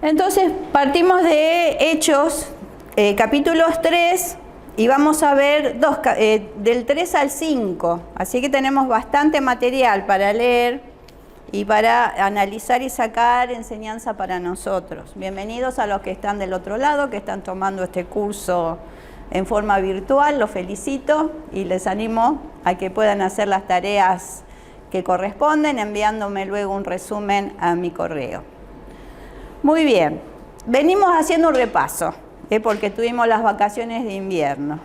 Entonces partimos de Hechos, capítulos 3, y vamos a ver del 3 al 5. Así que tenemos bastante material para leer y para analizar y sacar enseñanza para nosotros. Bienvenidos a los que están del otro lado, que están tomando este curso en forma virtual. Los felicito y les animo a que puedan hacer las tareas que corresponden, enviándome luego un resumen a mi correo. Muy bien, venimos haciendo un repaso, porque tuvimos las vacaciones de invierno.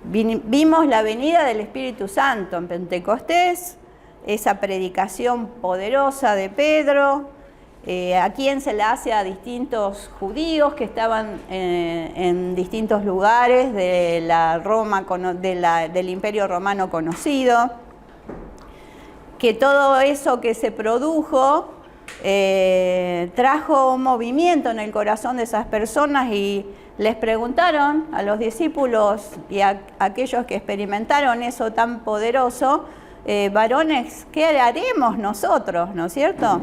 Vimos la venida del Espíritu Santo en Pentecostés, esa predicación poderosa de Pedro, a quien se la hace a distintos judíos que estaban en distintos lugares de la Roma, del Imperio Romano conocido, que todo eso que se produjo trajo un movimiento en el corazón de esas personas y les preguntaron a los discípulos y a aquellos que experimentaron eso tan poderoso, varones, ¿qué haremos nosotros? ¿No es cierto?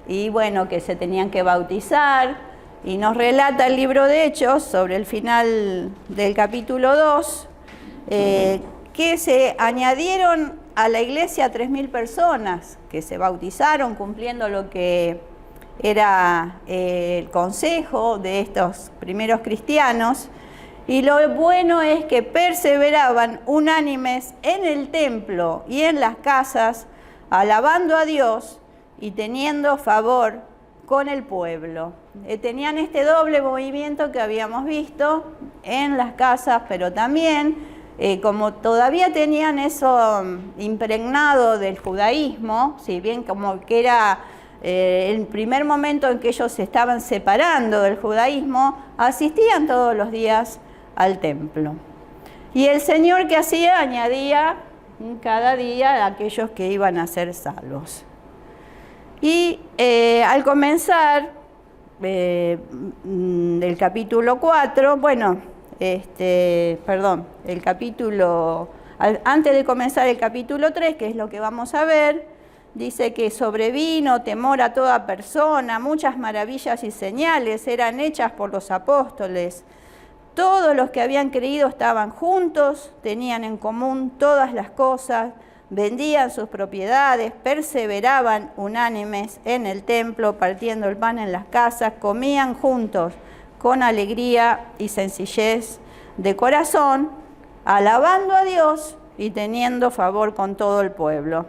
Y bueno, que se tenían que bautizar, y nos relata el libro de Hechos sobre el final del capítulo 2, que se añadieron a la iglesia 3.000 personas que se bautizaron cumpliendo lo que era el consejo de estos primeros cristianos. Y lo bueno es que perseveraban unánimes en el templo y en las casas, alabando a Dios y teniendo favor con el pueblo. Tenían este doble movimiento que habíamos visto en las casas, pero también como todavía tenían eso impregnado del judaísmo, si bien como que era el primer momento en que ellos se estaban separando del judaísmo, asistían todos los días al templo. Y el Señor, ¿qué hacía? Añadía cada día a aquellos que iban a ser salvos. Y al comenzar el capítulo 4, antes de comenzar el capítulo 3, que es lo que vamos a ver, dice que sobrevino temor a toda persona, muchas maravillas y señales eran hechas por los apóstoles. Todos los que habían creído estaban juntos, tenían en común todas las cosas, vendían sus propiedades, perseveraban unánimes en el templo, partiendo el pan en las casas, comían juntos con alegría y sencillez de corazón, alabando a Dios y teniendo favor con todo el pueblo.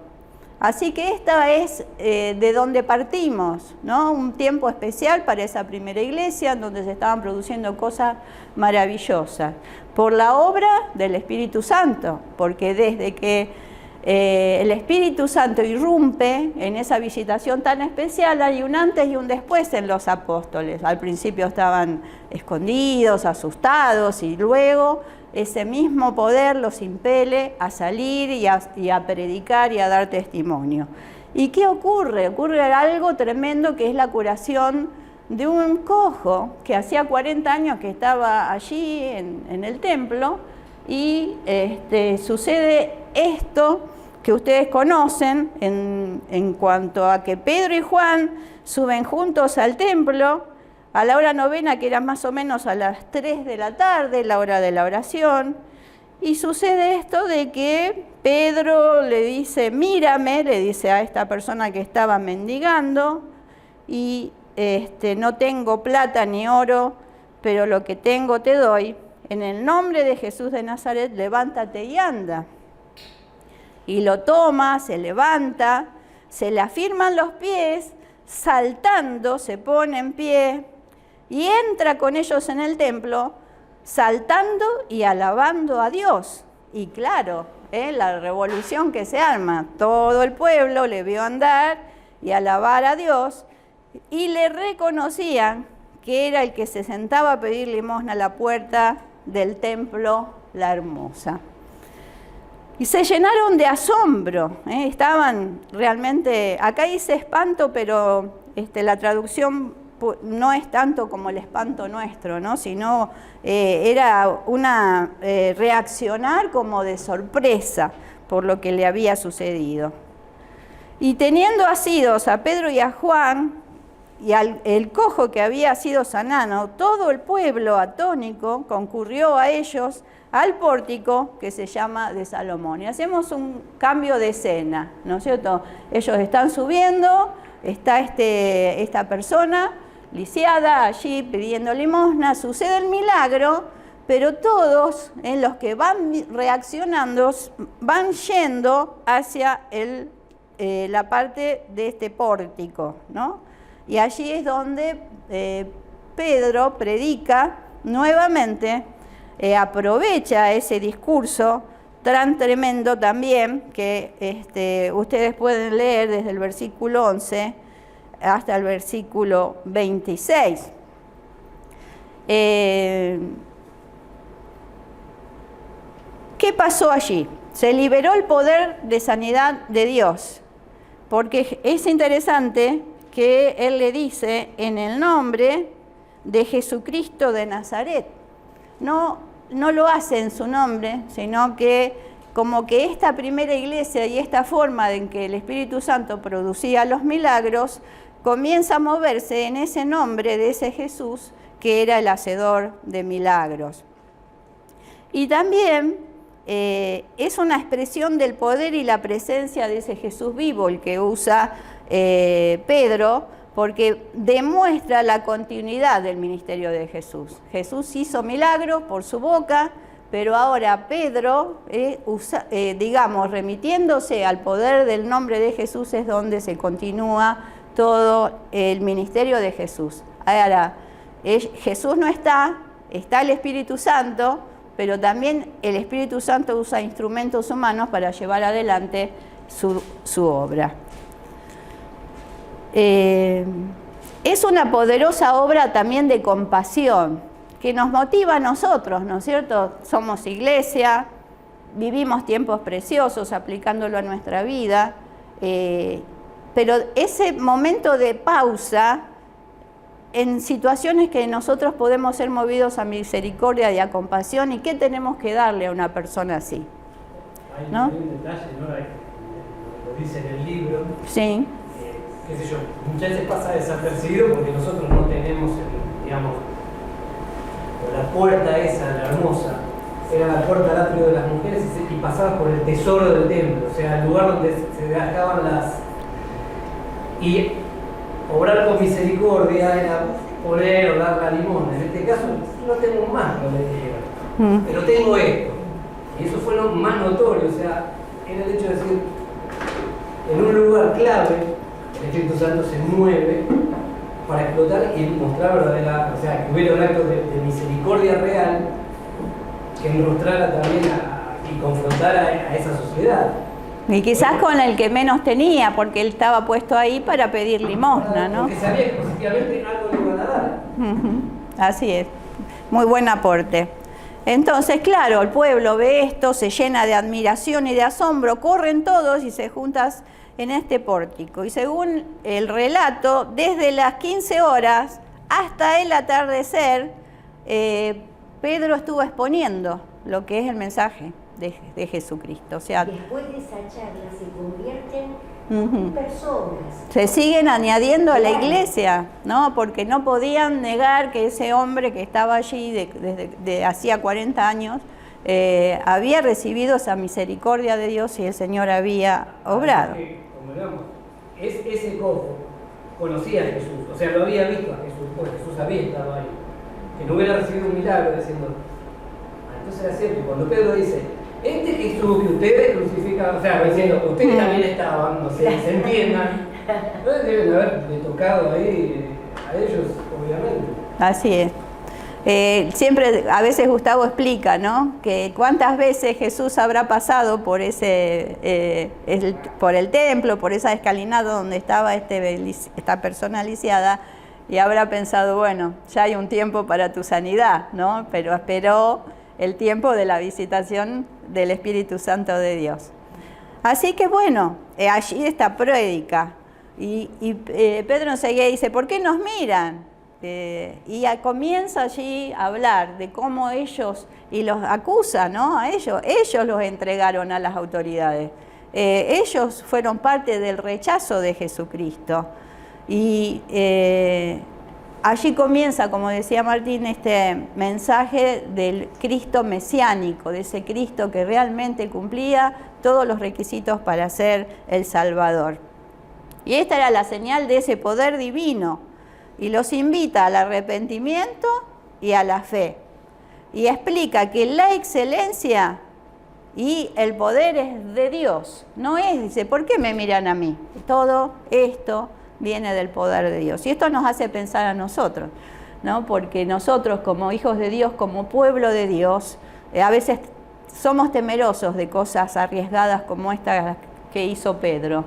Así que esta es de donde partimos, ¿no? Un tiempo especial para esa primera iglesia, donde se estaban produciendo cosas maravillosas, por la obra del Espíritu Santo, porque desde que el Espíritu Santo irrumpe en esa visitación tan especial, hay un antes y un después en los apóstoles. Al principio estaban escondidos, asustados, y luego ese mismo poder los impele a salir y a predicar y a dar testimonio. ¿Y qué ocurre? Ocurre algo tremendo, que es la curación de un cojo que hacía 40 años que estaba allí en el templo, y sucede esto que ustedes conocen en cuanto a que Pedro y Juan suben juntos al templo a la hora novena, que era más o menos a las 3 de la tarde, la hora de la oración, y sucede esto de que Pedro le dice, mírame, le dice a esta persona que estaba mendigando, y no tengo plata ni oro, pero lo que tengo te doy, en el nombre de Jesús de Nazaret, levántate y anda. Y lo toma, se levanta, se le afirman los pies, saltando se pone en pie y entra con ellos en el templo, saltando y alabando a Dios. Y claro, la revolución que se arma, todo el pueblo le vio andar y alabar a Dios, y le reconocían que era el que se sentaba a pedir limosna a la puerta del templo La Hermosa. Y se llenaron de asombro, estaban realmente, acá dice espanto, pero la traducción no es tanto como el espanto nuestro, ¿no? Sino era una reaccionar como de sorpresa por lo que le había sucedido. Y teniendo asidos a Pedro y a Juan, el cojo que había sido sanado, todo el pueblo atónico concurrió a ellos al pórtico que se llama de Salomón. Y hacemos un cambio de escena, ¿no es cierto? Ellos están subiendo, está esta persona lisiada allí pidiendo limosna, sucede el milagro, pero todos en los que van reaccionando van yendo hacia la parte de este pórtico, ¿no? Y allí es donde Pedro predica nuevamente, aprovecha ese discurso tan tremendo también que ustedes pueden leer desde el versículo 11 hasta el versículo 26. ¿Qué pasó allí? Se liberó el poder de sanidad de Dios, porque es interesante que él le dice en el nombre de Jesucristo de Nazaret. No lo hace en su nombre, sino que como que esta primera iglesia y esta forma en que el Espíritu Santo producía los milagros comienza a moverse en ese nombre de ese Jesús que era el hacedor de milagros. Y también es una expresión del poder y la presencia de ese Jesús vivo, el que usa Pedro, porque demuestra la continuidad del ministerio de Jesús. Jesús hizo milagros por su boca, pero ahora Pedro, remitiéndose al poder del nombre de Jesús, es donde se continúa todo el ministerio de Jesús. Ahora, Jesús no está el Espíritu Santo, pero también el Espíritu Santo usa instrumentos humanos para llevar adelante su obra. Es una poderosa obra también de compasión que nos motiva a nosotros, ¿no es cierto? Somos iglesia, vivimos tiempos preciosos aplicándolo a nuestra vida, pero ese momento de pausa en situaciones que nosotros podemos ser movidos a misericordia y a compasión, ¿y qué tenemos que darle a una persona así? ¿No? Hay un detalle, ¿no? Lo dice en el libro. Sí. Qué sé yo, muchas veces pasa desapercibido porque nosotros no tenemos, la puerta esa, la hermosa, era la puerta al atrio de las mujeres y pasaba por el tesoro del templo, o sea, el lugar donde se dejaban y obrar con misericordia era poner o dar la limosna. En este caso, no tengo más, no le dijeron, pero tengo esto. Y eso fue lo más notorio, o sea, era el hecho de decir, en un lugar clave, el Espíritu Santo se mueve para explotar y mostrar verdadera, o sea, que hubiera un acto de misericordia real que mostrara también y confrontara a esa sociedad. Y quizás con el que menos tenía, porque él estaba puesto ahí para pedir limosna, ¿no? Porque sabía que positivamente algo le iban a dar. Así es, muy buen aporte. Entonces, claro, el pueblo ve esto, se llena de admiración y de asombro, corren todos y se juntan en este pórtico. Y según el relato, desde las 15 horas hasta el atardecer, Pedro estuvo exponiendo lo que es el mensaje de Jesucristo. O sea, después de esa charla se convierten en personas. Se siguen añadiendo a la iglesia, ¿no? Porque no podían negar que ese hombre que estaba allí desde hacía 40 años había recibido esa misericordia de Dios y el Señor había obrado. Como digamos, ese cojo conocía a Jesús, o sea, lo había visto a Jesús, porque Jesús había estado ahí. Que no hubiera recibido un milagro diciendo, entonces era cierto. Y cuando Pedro dice, este Jesús que ustedes crucifican, o sea, diciendo, ustedes también estaban, no sé, se entiendan, entonces deben haberle tocado ahí a ellos, obviamente. Así es. Siempre, a veces Gustavo explica, ¿no? Que cuántas veces Jesús habrá pasado por por el templo, por esa escalinata donde estaba esta persona lisiada, y habrá pensado, bueno, ya hay un tiempo para tu sanidad, ¿no? Pero esperó el tiempo de la visitación del Espíritu Santo de Dios. Así que bueno, allí está prédica. Y Pedro enseguida dice, ¿por qué nos miran? Y comienza allí a hablar de cómo ellos, y los acusa, ¿no? A ellos los entregaron a las autoridades. Ellos fueron parte del rechazo de Jesucristo. Y allí comienza, como decía Martín, este mensaje del Cristo mesiánico, de ese Cristo que realmente cumplía todos los requisitos para ser el Salvador. Y esta era la señal de ese poder divino, y los invita al arrepentimiento y a la fe. Y explica que la excelencia y el poder es de Dios. No es, dice, ¿por qué me miran a mí? Todo esto viene del poder de Dios. Y esto nos hace pensar a nosotros, ¿no? Porque nosotros como hijos de Dios, como pueblo de Dios, a veces somos temerosos de cosas arriesgadas como esta que hizo Pedro.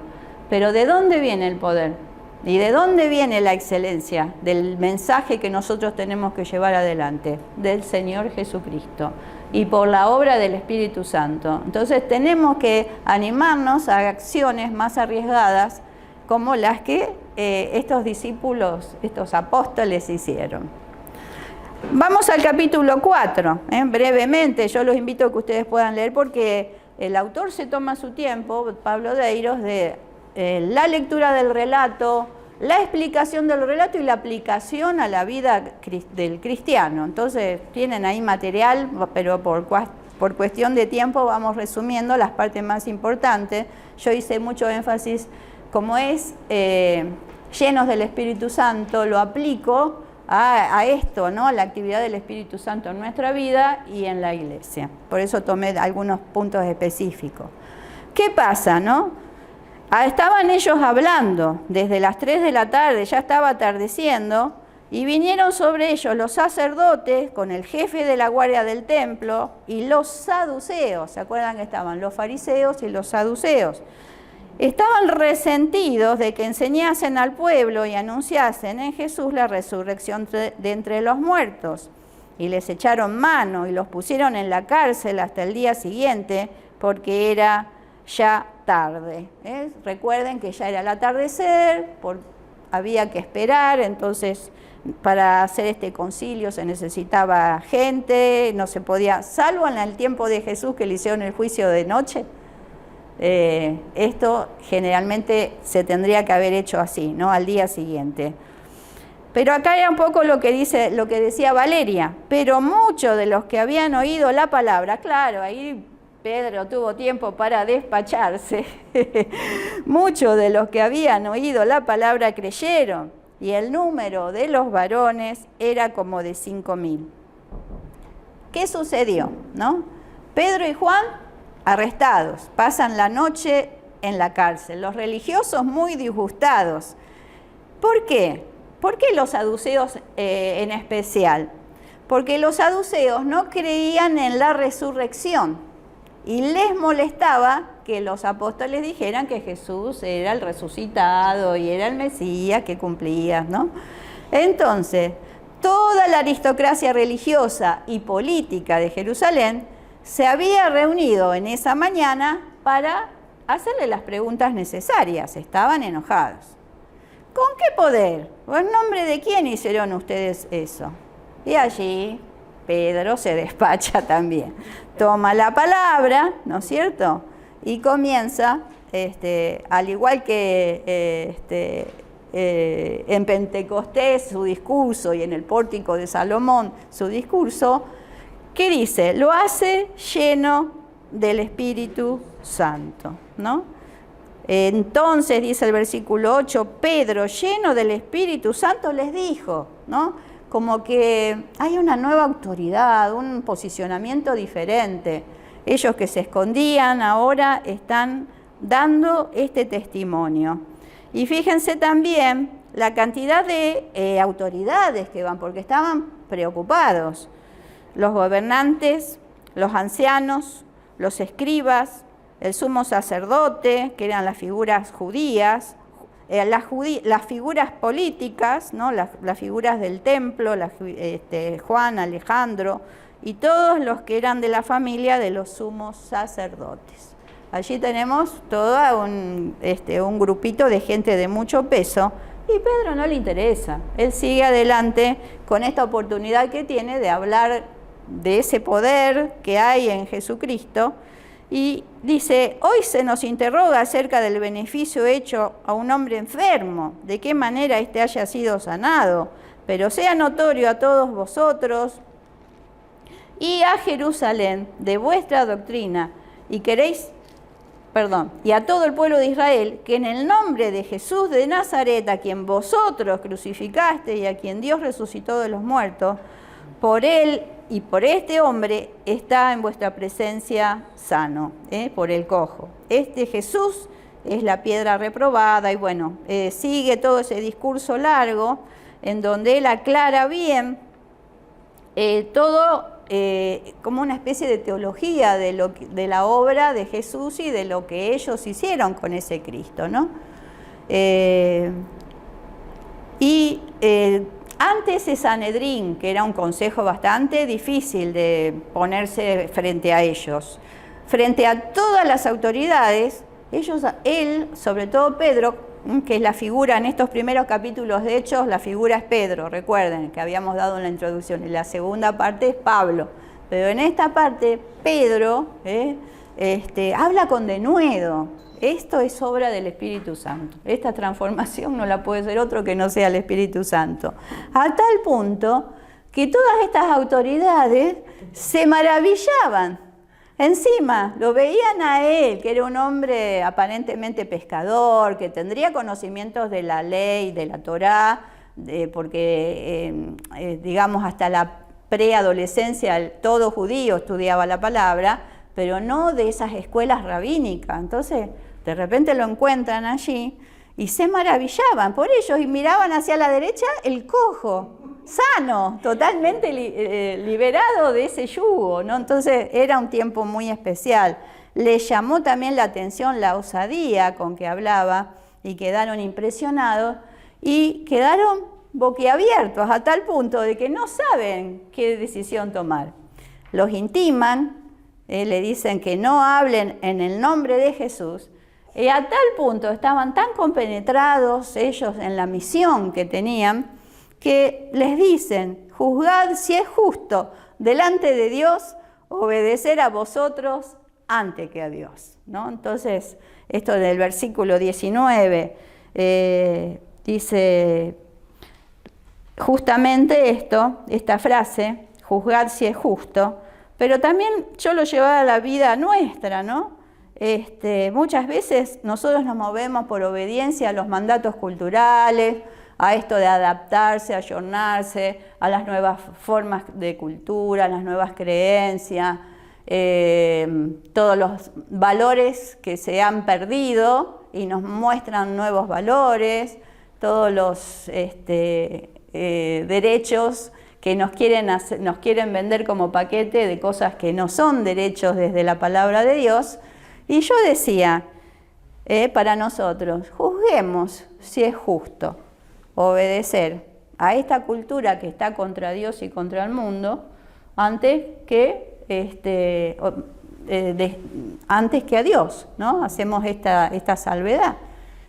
Pero ¿de dónde viene el poder? ¿Y de dónde viene la excelencia del mensaje que nosotros tenemos que llevar adelante? Del Señor Jesucristo y por la obra del Espíritu Santo. Entonces tenemos que animarnos a acciones más arriesgadas como las que estos discípulos, estos apóstoles hicieron. Vamos al capítulo 4, brevemente. Yo los invito a que ustedes puedan leer porque el autor se toma su tiempo, Pablo Deiros, de la lectura del relato, la explicación del relato y la aplicación a la vida del cristiano. Entonces tienen ahí material, pero por cuestión de tiempo vamos resumiendo las partes más importantes. Yo hice mucho énfasis, como es llenos del Espíritu Santo, lo aplico a esto, ¿no? A la actividad del Espíritu Santo en nuestra vida y en la iglesia. Por eso tomé algunos puntos específicos. ¿Qué pasa, no? Estaban ellos hablando desde las 3 de la tarde, ya estaba atardeciendo, y vinieron sobre ellos los sacerdotes con el jefe de la guardia del templo y los saduceos. ¿Se acuerdan que estaban los fariseos y los saduceos? Estaban resentidos de que enseñasen al pueblo y anunciasen en Jesús la resurrección de entre los muertos. Y les echaron mano y los pusieron en la cárcel hasta el día siguiente, porque era ya tarde. Recuerden que ya era el atardecer, había que esperar, entonces para hacer este concilio se necesitaba gente, no se podía, salvo en el tiempo de Jesús que le hicieron el juicio de noche. Esto generalmente se tendría que haber hecho así, ¿no? Al día siguiente. Pero acá era un poco lo que decía Valeria, pero muchos de los que habían oído la palabra, claro, ahí Pedro tuvo tiempo para despacharse. Muchos de los que habían oído la palabra creyeron, y el número de los varones era como de 5.000. ¿Qué sucedió, no? Pedro y Juan arrestados, pasan la noche en la cárcel. Los religiosos muy disgustados. ¿Por qué? ¿Por qué los saduceos en especial? Porque los saduceos no creían en la resurrección. Y les molestaba que los apóstoles dijeran que Jesús era el resucitado y era el Mesías que cumplía, ¿no? Entonces, toda la aristocracia religiosa y política de Jerusalén se había reunido en esa mañana para hacerle las preguntas necesarias. Estaban enojados. ¿Con qué poder? ¿O en nombre de quién hicieron ustedes eso? Y allí Pedro se despacha también. Toma la palabra, ¿no es cierto? Y comienza, al igual que en Pentecostés su discurso y en el pórtico de Salomón su discurso, ¿qué dice? Lo hace lleno del Espíritu Santo, ¿no? Entonces, dice el versículo 8, Pedro, lleno del Espíritu Santo, les dijo, ¿no? Como que hay una nueva autoridad, un posicionamiento diferente. Ellos que se escondían ahora están dando este testimonio. Y fíjense también la cantidad de autoridades que van, porque estaban preocupados. Los gobernantes, los ancianos, los escribas, el sumo sacerdote, que eran las figuras judías, las figuras políticas, ¿no? Las figuras del templo, Juan, Alejandro, y todos los que eran de la familia de los sumos sacerdotes. Allí tenemos todo un grupito de gente de mucho peso, y Pedro no le interesa. Él sigue adelante con esta oportunidad que tiene de hablar de ese poder que hay en Jesucristo, Y dice, hoy se nos interroga acerca del beneficio hecho a un hombre enfermo, de qué manera éste haya sido sanado, pero sea notorio a todos vosotros y a Jerusalén de vuestra doctrina, y a todo el pueblo de Israel, que en el nombre de Jesús de Nazaret, a quien vosotros crucificaste y a quien Dios resucitó de los muertos, por él y por este hombre está en vuestra presencia sano, por el cojo. Este Jesús es la piedra reprobada, y bueno, sigue todo ese discurso largo en donde él aclara bien todo como una especie de teología de la obra de Jesús y de lo que ellos hicieron con ese Cristo, ¿no? Antes el Sanedrín, que era un consejo bastante difícil de ponerse frente a ellos, frente a todas las autoridades, él, sobre todo Pedro, que es la figura en estos primeros capítulos de Hechos, la figura es Pedro, recuerden que habíamos dado en la introducción, y la segunda parte es Pablo, pero en esta parte Pedro habla con denuedo. Esto es obra del Espíritu Santo. Esta transformación no la puede ser otro que no sea el Espíritu Santo. A tal punto que todas estas autoridades se maravillaban. Encima, lo veían a él, que era un hombre aparentemente pescador, que tendría conocimientos de la ley, de la Torá, porque, digamos, hasta la preadolescencia todo judío estudiaba la palabra, pero no de esas escuelas rabínicas. Entonces, de repente lo encuentran allí y se maravillaban por ellos y miraban hacia la derecha el cojo, sano, totalmente liberado de ese yugo, ¿no? Entonces era un tiempo muy especial. Les llamó también la atención la osadía con que hablaba y quedaron impresionados y quedaron boquiabiertos a tal punto de que no saben qué decisión tomar. Los intiman, le dicen que no hablen en el nombre de Jesús, y a tal punto estaban tan compenetrados ellos en la misión que tenían, que les dicen, juzgad si es justo delante de Dios obedecer a vosotros antes que a Dios, ¿no? Entonces, esto del versículo 19 dice justamente esta frase, juzgad si es justo, pero también yo lo llevaba a la vida nuestra, ¿no? Muchas veces nosotros nos movemos por obediencia a los mandatos culturales, a esto de adaptarse, ayornarse a las nuevas formas de cultura, a las nuevas creencias, todos los valores que se han perdido y nos muestran nuevos valores, todos los derechos que nos quieren vender como paquete de cosas que no son derechos desde la palabra de Dios. Y yo decía, para nosotros, juzguemos si es justo obedecer a esta cultura que está contra Dios y contra el mundo antes que a Dios, ¿no? Hacemos esta salvedad.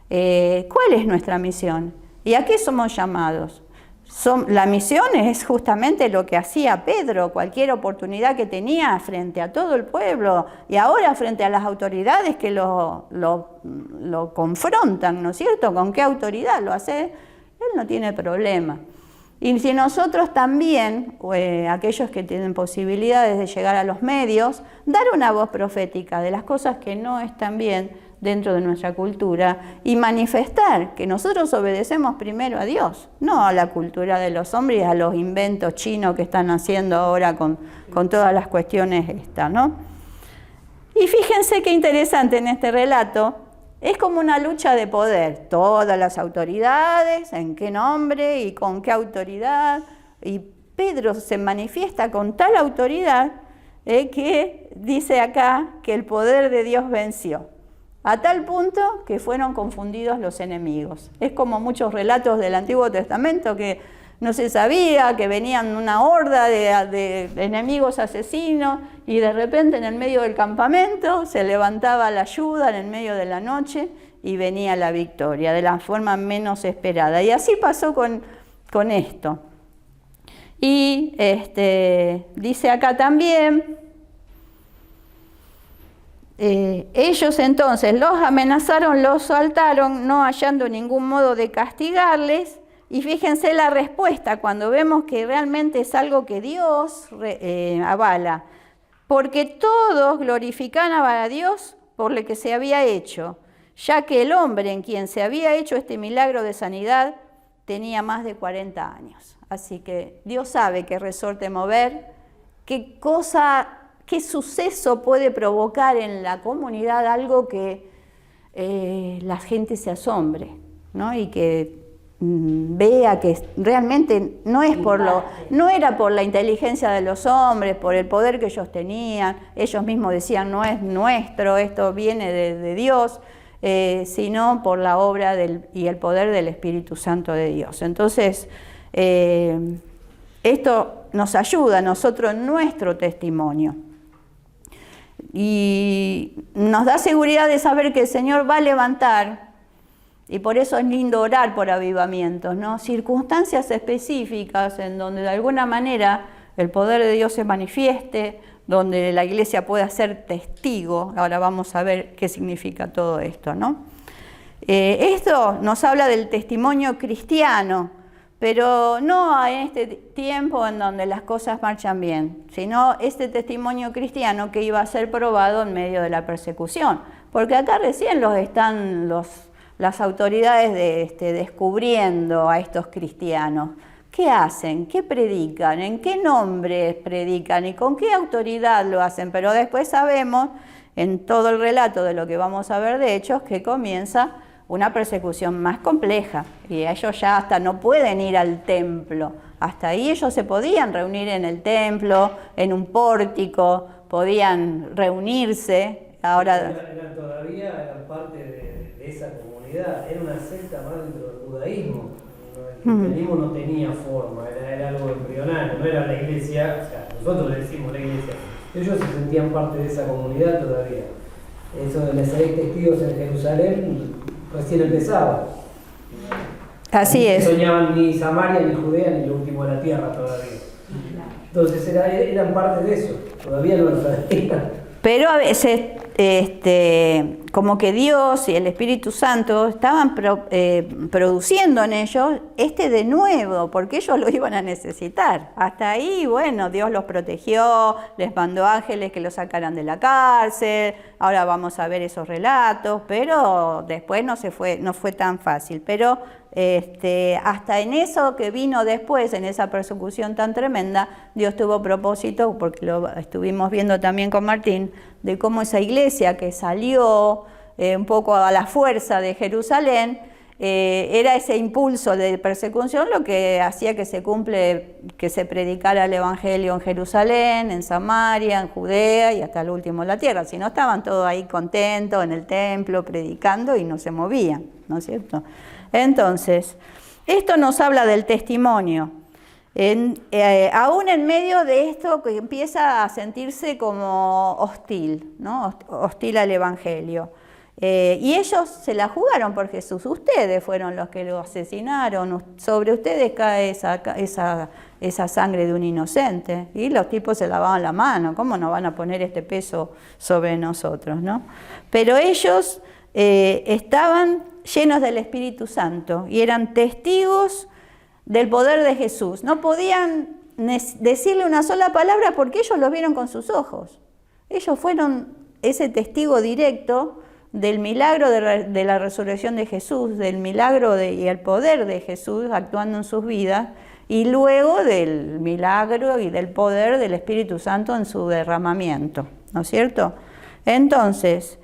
¿Cuál es nuestra misión? ¿Y a qué somos llamados? La misión es justamente lo que hacía Pedro, cualquier oportunidad que tenía frente a todo el pueblo y ahora frente a las autoridades que lo confrontan, ¿no es cierto? ¿Con qué autoridad lo hace? Él no tiene problema. Y si nosotros también, aquellos que tienen posibilidades de llegar a los medios, dar una voz profética de las cosas que no están bien dentro de nuestra cultura y manifestar que nosotros obedecemos primero a Dios, no a la cultura de los hombres y a los inventos chinos que están haciendo ahora con todas las cuestiones estas, ¿no? Y fíjense qué interesante en este relato, es como una lucha de poder, todas las autoridades, en qué nombre y con qué autoridad, y Pedro se manifiesta con tal autoridad que dice acá que el poder de Dios venció. A tal punto que fueron confundidos los enemigos. Es como muchos relatos del Antiguo Testamento que no se sabía, que venían una horda de enemigos asesinos y de repente en el medio del campamento se levantaba la ayuda en el medio de la noche y venía la victoria de la forma menos esperada. Y así pasó con esto. Y dice acá también ellos entonces los amenazaron, los soltaron, no hallando ningún modo de castigarles. Y fíjense la respuesta cuando vemos que realmente es algo que Dios avala. Porque todos glorificaban a Dios por lo que se había hecho, ya que el hombre en quien se había hecho este milagro de sanidad tenía más de 40 años. Así que Dios sabe qué resorte mover, qué suceso puede provocar en la comunidad algo que la gente se asombre, ¿no? Y que vea que realmente no era por la inteligencia de los hombres, por el poder que ellos tenían. Ellos mismos decían, no es nuestro, esto viene de Dios, sino por la obra y el poder del Espíritu Santo de Dios. Entonces, esto nos ayuda a nosotros en nuestro testimonio. Y nos da seguridad de saber que el Señor va a levantar, y por eso es lindo orar por avivamientos, ¿no? Circunstancias específicas en donde de alguna manera el poder de Dios se manifieste, donde la iglesia pueda ser testigo. Ahora vamos a ver qué significa todo esto, ¿no? Esto nos habla del testimonio cristiano, pero no en este tiempo en donde las cosas marchan bien, sino este testimonio cristiano que iba a ser probado en medio de la persecución. Porque acá recién están las autoridades descubriendo a estos cristianos. ¿Qué hacen? ¿Qué predican? ¿En qué nombre predican? ¿Y con qué autoridad lo hacen? Pero después sabemos, en todo el relato de lo que vamos a ver de Hechos, que comienza una persecución más compleja. Y ellos ya hasta no pueden ir al templo. Hasta ahí ellos se podían reunir en el templo, en un pórtico, podían reunirse. Ahora todavía eran parte de esa comunidad, era una secta más dentro del judaísmo. El cristianismo no tenía forma, era algo embrionario, no era la iglesia, o sea, nosotros le decimos la iglesia, ellos se sentían parte de esa comunidad todavía. Eso de los 6 testigos en Jerusalén recién empezaba. Así es. No soñaban ni Samaria, ni Judea, ni lo último de la tierra todavía. Entonces eran parte de eso, todavía no lo sabían. Pero a veces, como que Dios y el Espíritu Santo estaban produciendo en ellos de nuevo, porque ellos lo iban a necesitar. Hasta ahí, bueno, Dios los protegió, les mandó ángeles que los sacaran de la cárcel. Ahora vamos a ver esos relatos, pero después no fue tan fácil. Pero hasta en eso que vino después, en esa persecución tan tremenda, Dios tuvo propósito, porque lo estuvimos viendo también con Martín, de cómo esa iglesia que salió un poco a la fuerza de Jerusalén, era ese impulso de persecución lo que hacía que se predicara el Evangelio en Jerusalén, en Samaria, en Judea y hasta el último de la tierra. Si no, estaban todos ahí contentos en el templo predicando y no se movían, ¿no es cierto? Entonces, esto nos habla del testimonio. Aún en medio de esto que empieza a sentirse como hostil, ¿no? Hostil al Evangelio. Y ellos se la jugaron por Jesús. Ustedes fueron los que lo asesinaron. Sobre ustedes cae esa sangre de un inocente. Y los tipos se lavaban la mano. ¿Cómo no van a poner este peso sobre nosotros, no? Pero ellos estaban llenos del Espíritu Santo y eran testigos del poder de Jesús. No podían decirle una sola palabra porque ellos lo vieron con sus ojos. Ellos fueron ese testigo directo del milagro de la resurrección de Jesús, del milagro y el poder de Jesús actuando en sus vidas, y luego del milagro y del poder del Espíritu Santo en su derramamiento, ¿no es cierto? Entonces,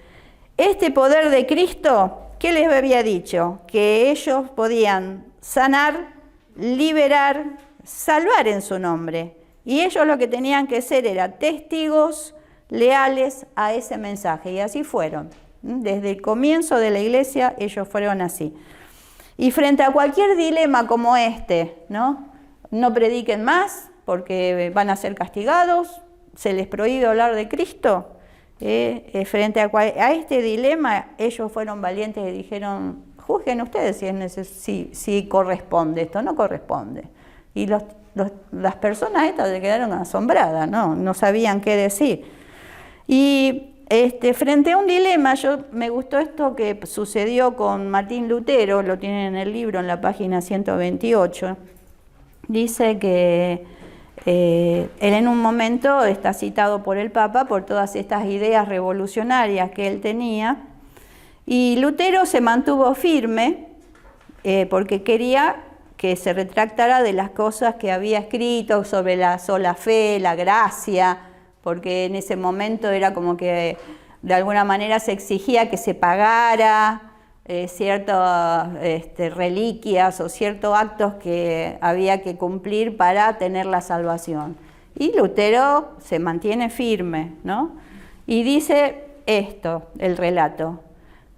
este poder de Cristo, ¿qué les había dicho? Que ellos podían sanar, liberar, salvar en su nombre. Y ellos lo que tenían que ser era testigos leales a ese mensaje. Y así fueron. Desde el comienzo de la iglesia ellos fueron así. Y frente a cualquier dilema como no prediquen más porque van a ser castigados, se les prohíbe hablar de Cristo. Frente a este dilema ellos fueron valientes y dijeron: juzguen ustedes si corresponde esto, no corresponde. Y las personas estas se quedaron asombradas, no sabían qué decir. Y frente a un dilema, me gustó esto que sucedió con Martín Lutero, lo tienen en el libro en la página 128. Dice que él en un momento está citado por el Papa por todas estas ideas revolucionarias que él tenía, y Lutero se mantuvo firme porque quería que se retractara de las cosas que había escrito sobre la sola fe, la gracia, porque en ese momento era como que de alguna manera se exigía que se pagara ciertas reliquias o ciertos actos que había que cumplir para tener la salvación. Y Lutero se mantiene firme, ¿no? Y dice esto, el relato: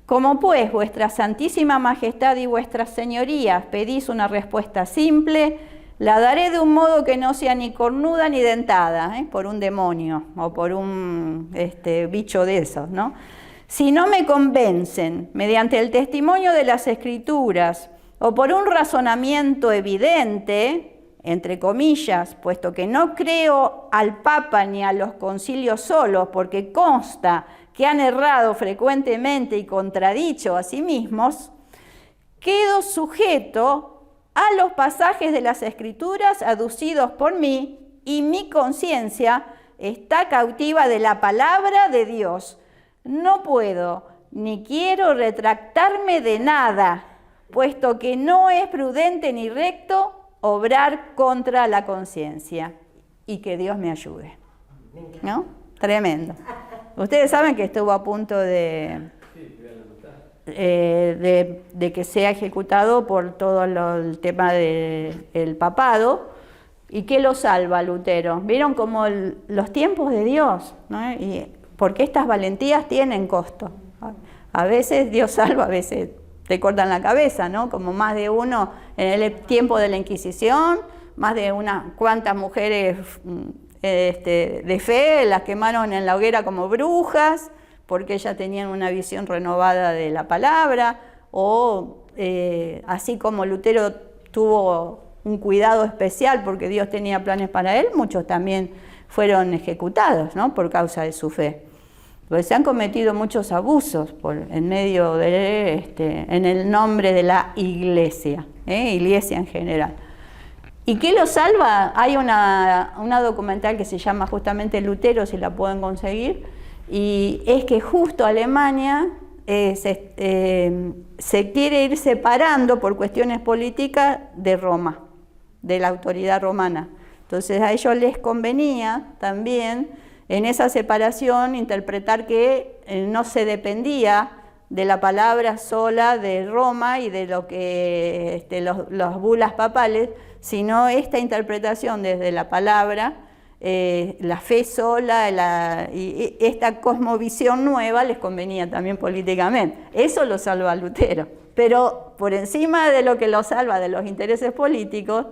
como pues vuestra santísima majestad y vuestras señorías pedís una respuesta simple, la daré de un modo que no sea ni cornuda ni dentada, por un demonio o por un bicho de esos, ¿no? Si no me convencen mediante el testimonio de las Escrituras o por un razonamiento evidente, entre comillas, puesto que no creo al Papa ni a los concilios solos, porque consta que han errado frecuentemente y contradicho a sí mismos, quedo sujeto a los pasajes de las Escrituras aducidos por mí, y mi conciencia está cautiva de la palabra de Dios. No puedo ni quiero retractarme de nada, puesto que no es prudente ni recto obrar contra la conciencia. Y que Dios me ayude. ¿No? Tremendo. Ustedes saben que estuvo a punto de que sea ejecutado por todo el tema del papado. ¿Y qué lo salva Lutero? ¿Vieron como los tiempos de Dios, ¿no? Y porque estas valentías tienen costo. A veces Dios salva, a veces te cortan la cabeza, ¿no? Como más de uno en el tiempo de la Inquisición, más de unas cuantas mujeres de fe las quemaron en la hoguera como brujas, porque ellas tenían una visión renovada de la palabra, o así como Lutero tuvo un cuidado especial porque Dios tenía planes para él, muchos también fueron ejecutados, ¿no? Por causa de su fe. Porque se han cometido muchos abusos en medio en el nombre de la Iglesia, Iglesia en general. ¿Y qué lo salva? Hay una documental que se llama justamente Lutero, si la pueden conseguir, y es que justo Alemania se quiere ir separando por cuestiones políticas de Roma, de la autoridad romana. Entonces a ellos les convenía también en esa separación interpretar que no se dependía de la palabra sola de Roma y de lo que los bulas papales, sino esta interpretación desde la palabra, la fe sola y esta cosmovisión nueva les convenía también políticamente. Eso lo salva a Lutero. Pero por encima de lo que lo salva de los intereses políticos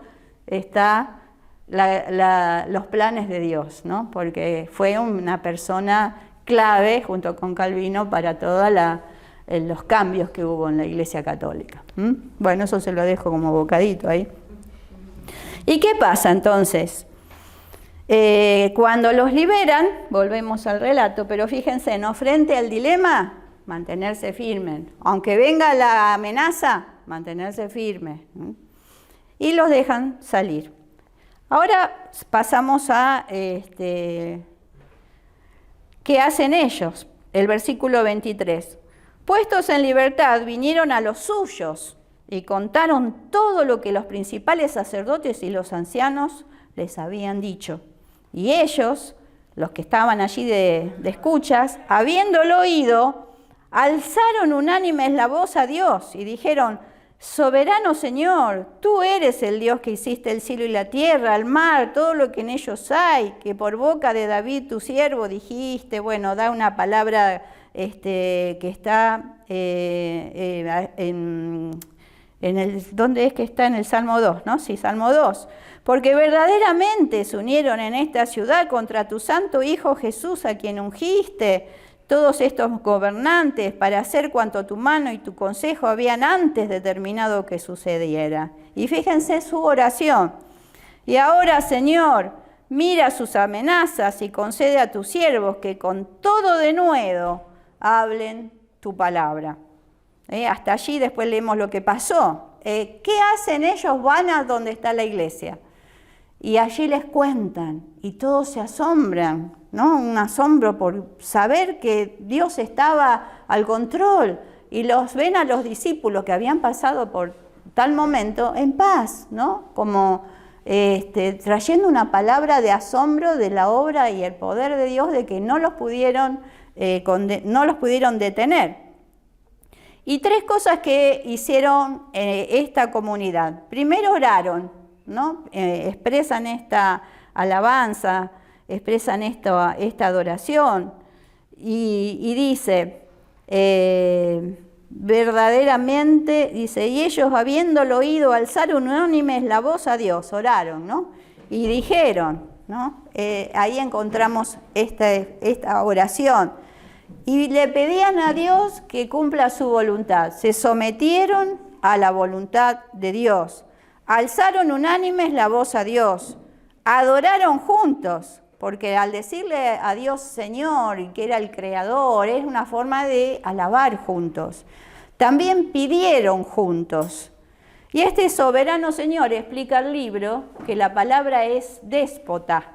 está los planes de Dios, ¿no? Porque fue una persona clave junto con Calvino para todos los cambios que hubo en la Iglesia Católica. Bueno, eso se lo dejo como bocadito ahí. ¿Y qué pasa entonces? Cuando los liberan, volvemos al relato, pero fíjense, ¿no? Frente al dilema, mantenerse firme. Aunque venga la amenaza, mantenerse firme. Y los dejan salir. Ahora pasamos a ¿qué hacen ellos? El versículo 23. Puestos en libertad, vinieron a los suyos y contaron todo lo que los principales sacerdotes y los ancianos les habían dicho. Y ellos, los que estaban allí de escuchas, habiéndolo oído, alzaron unánimes la voz a Dios y dijeron: Soberano Señor, tú eres el Dios que hiciste el cielo y la tierra, el mar, todo lo que en ellos hay, que por boca de David tu siervo dijiste. Bueno, da una palabra que está ¿dónde es que está? En el Salmo 2, ¿no? Sí, Salmo 2. Porque verdaderamente se unieron en esta ciudad contra tu santo Hijo Jesús, a quien ungiste, todos estos gobernantes, para hacer cuanto tu mano y tu consejo habían antes determinado que sucediera. Y fíjense su oración. Y ahora, Señor, mira sus amenazas y concede a tus siervos que con todo denuedo hablen tu palabra. Hasta allí después leemos lo que pasó. ¿Qué hacen ellos? Van a donde está la iglesia. Y allí les cuentan y todos se asombran, ¿no? Un asombro por saber que Dios estaba al control. Y los ven a los discípulos que habían pasado por tal momento en paz, ¿no? Como trayendo una palabra de asombro de la obra y el poder de Dios, de que no los pudieron detener. Y 3 cosas que hicieron esta comunidad. Primero oraron, ¿no? Expresan esta alabanza, expresan esta adoración. Y dice, verdaderamente, dice, y ellos habiéndolo oído alzar unánimes la voz a Dios, oraron, ¿no? Y dijeron, ¿no? Ahí encontramos esta oración. Y le pedían a Dios que cumpla su voluntad. Se sometieron a la voluntad de Dios. Alzaron unánimes la voz a Dios. Adoraron juntos, porque al decirle a Dios Señor, y que era el Creador, es una forma de alabar juntos. También pidieron juntos. Y este soberano Señor, explica el libro, que la palabra es déspota,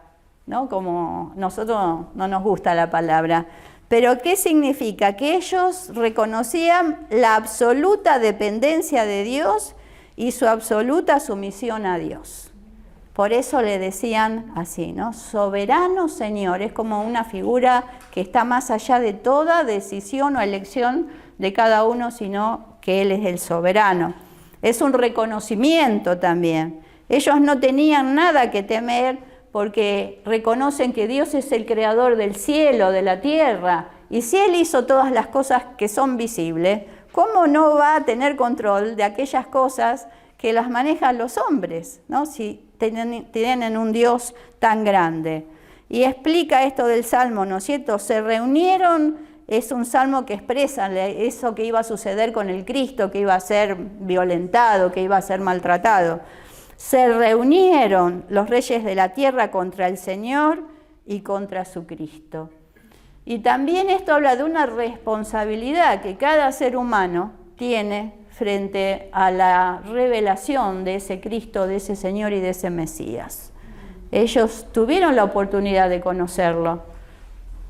¿no? Como nosotros no nos gusta la palabra. Pero ¿qué significa? Que ellos reconocían la absoluta dependencia de Dios y su absoluta sumisión a Dios. Por eso le decían así, ¿no? Soberano Señor, es como una figura que está más allá de toda decisión o elección de cada uno, sino que Él es el soberano. Es un reconocimiento también. Ellos no tenían nada que temer, porque reconocen que Dios es el creador del cielo, de la tierra, y si Él hizo todas las cosas que son visibles, ¿cómo no va a tener control de aquellas cosas que las manejan los hombres, ¿no? Si tienen un Dios tan grande? Y explica esto del Salmo, ¿no es cierto? Se reunieron, es un salmo que expresa eso que iba a suceder con el Cristo, que iba a ser violentado, que iba a ser maltratado. Se reunieron los reyes de la tierra contra el Señor y contra su Cristo. Y también esto habla de una responsabilidad que cada ser humano tiene frente a la revelación de ese Cristo, de ese Señor y de ese Mesías. Ellos tuvieron la oportunidad de conocerlo,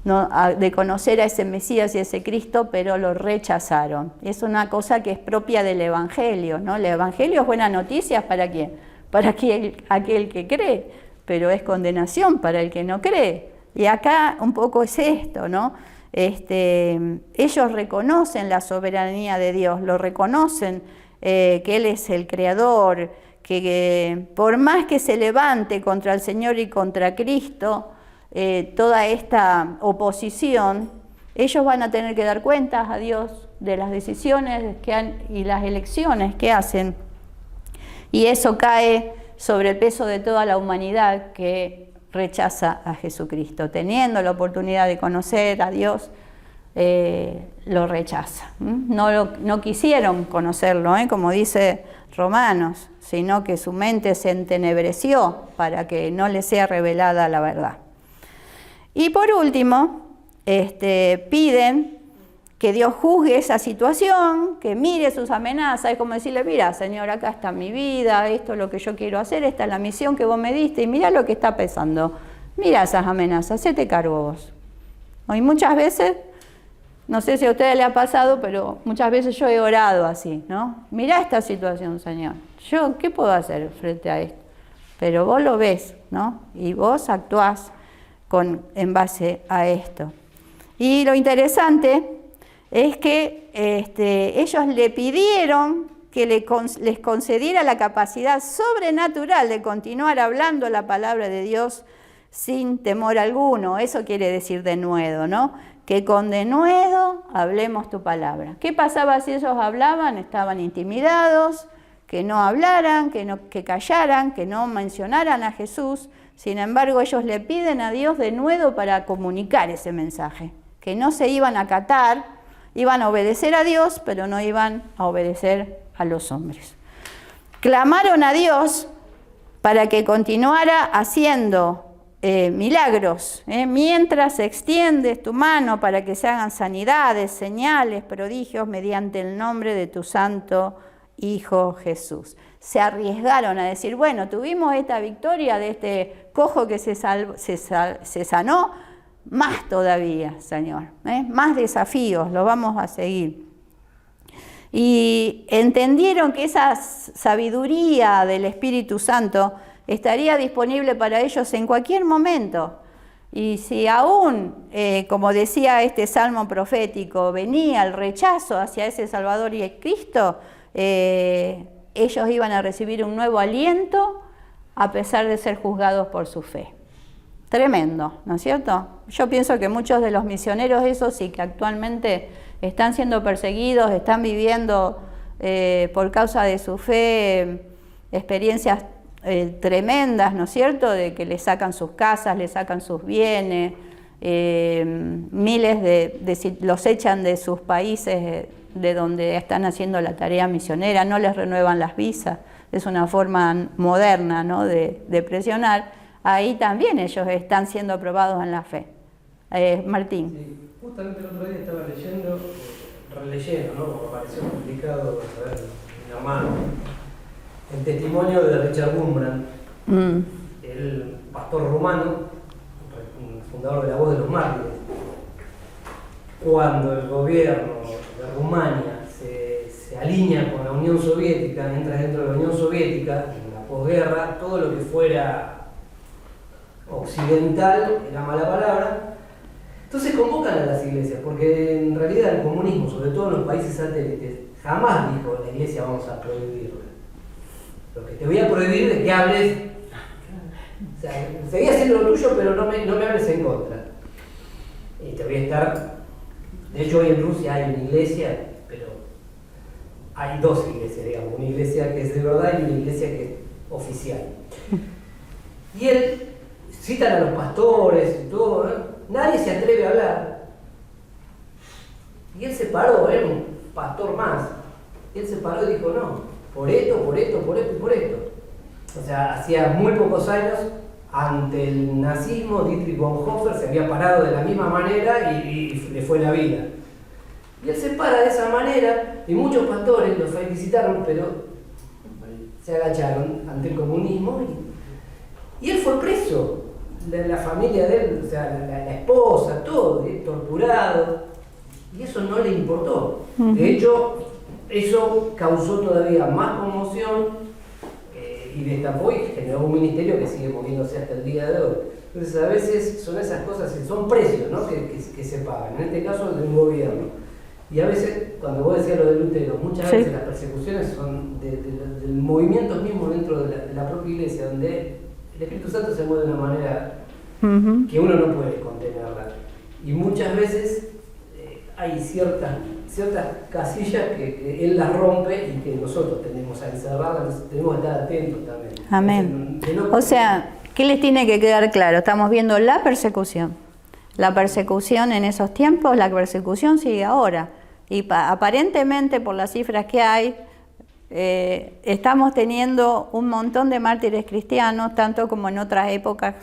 ¿no? De conocer a ese Mesías y a ese Cristo, pero lo rechazaron. Es una cosa que es propia del Evangelio, ¿no? El Evangelio es buena noticia, ¿para quién? Para aquel que cree, pero es condenación para el que no cree. Y acá un poco es esto, ¿no? Ellos reconocen la soberanía de Dios, lo reconocen que Él es el Creador, que por más que se levante contra el Señor y contra Cristo, toda esta oposición, ellos van a tener que dar cuentas a Dios de las decisiones y las elecciones que hacen. Y eso cae sobre el peso de toda la humanidad que rechaza a Jesucristo. Teniendo la oportunidad de conocer a Dios, lo rechaza. No quisieron conocerlo, como dice Romanos, sino que su mente se entenebreció para que no le sea revelada la verdad. Y por último, piden que Dios juzgue esa situación, que mire sus amenazas, es como decirle, mira, Señor, acá está mi vida, esto es lo que yo quiero hacer, esta es la misión que vos me diste, y mira lo que está pesando, mira esas amenazas, se te cargo vos. Y muchas veces, no sé si a ustedes les ha pasado, pero muchas veces yo he orado así, ¿no? Mirá esta situación, Señor, ¿yo qué puedo hacer frente a esto? Pero vos lo ves, ¿no? Y vos actuás en base a esto. Y lo interesante es que ellos le pidieron que les concediera la capacidad sobrenatural de continuar hablando la palabra de Dios sin temor alguno. Eso quiere decir denuedo, ¿no? Que con denuedo hablemos tu palabra. ¿Qué pasaba si ellos hablaban? Estaban intimidados, que no hablaran, que callaran, que no mencionaran a Jesús. Sin embargo, ellos le piden a Dios denuedo para comunicar ese mensaje, que no se iban a acatar. Iban a obedecer a Dios, pero no iban a obedecer a los hombres. Clamaron a Dios para que continuara haciendo milagros, mientras extiendes tu mano para que se hagan sanidades, señales, prodigios mediante el nombre de tu santo Hijo Jesús. Se arriesgaron a decir, bueno, tuvimos esta victoria de este cojo que se sanó, más todavía, Señor, más desafíos, lo vamos a seguir. Y entendieron que esa sabiduría del Espíritu Santo estaría disponible para ellos en cualquier momento. Y si aún, como decía este salmo profético, venía el rechazo hacia ese Salvador y el Cristo, ellos iban a recibir un nuevo aliento a pesar de ser juzgados por su fe. Tremendo, ¿no es cierto? Yo pienso que muchos de los misioneros esos sí que actualmente están siendo perseguidos, están viviendo por causa de su fe experiencias tremendas, ¿no es cierto?, de que les sacan sus casas, les sacan sus bienes, miles los echan de sus países de donde están haciendo la tarea misionera, no les renuevan las visas, es una forma moderna, ¿no?, de presionar. Ahí también ellos están siendo aprobados en la fe. Martín. Sí, justamente el otro día estaba releyendo, ¿no?, como pareció complicado saber en la mano, el testimonio de Richard Wurmbrand, el pastor rumano, fundador de La Voz de los Mártires. Cuando el gobierno de Rumania se alinea con la Unión Soviética, entra dentro de la Unión Soviética, en la posguerra, todo lo que fuera occidental era mala palabra. Entonces convocan a las iglesias, porque en realidad el comunismo, sobre todo en los países satélites, jamás dijo la iglesia vamos a prohibirla. Lo que te voy a prohibir es que hables, o sea, seguí haciendo lo tuyo, pero no me hables en contra. Y te voy a estar, de hecho hoy en Rusia hay una iglesia, pero hay dos iglesias, digamos, una iglesia que es de verdad y una iglesia que es oficial. Y él, citan a los pastores y todo, ¿no? Nadie se atreve a hablar. Y él se paró, era un pastor más. Él se paró y dijo, no, por esto, por esto, por esto y por esto. O sea, hacía muy pocos años, ante el nazismo, Dietrich Bonhoeffer se había parado de la misma manera y le fue la vida. Y él se para de esa manera, y muchos pastores lo felicitaron, pero se agacharon ante el comunismo y él fue preso. La familia de él, o sea, la esposa, todo, torturado, y eso no le importó. De hecho, eso causó todavía más conmoción y destapó y generó un ministerio que sigue moviéndose hasta el día de hoy. Entonces, a veces son esas cosas, son precios, ¿no?, que se pagan, en este caso de un gobierno. Y a veces, cuando vos decías lo de Lutero, muchas veces las persecuciones son del movimiento mismo dentro de la propia iglesia, donde el Espíritu Santo se mueve de una manera que uno no puede contenerla. Y muchas veces hay ciertas casillas que Él las rompe y que nosotros tenemos a encerrarlas, tenemos que estar atentos también. Amén. O sea, ¿qué les tiene que quedar claro? Estamos viendo la persecución. La persecución en esos tiempos, la persecución sigue ahora. Y aparentemente, por las cifras que hay, estamos teniendo un montón de mártires cristianos, tanto como en otras épocas,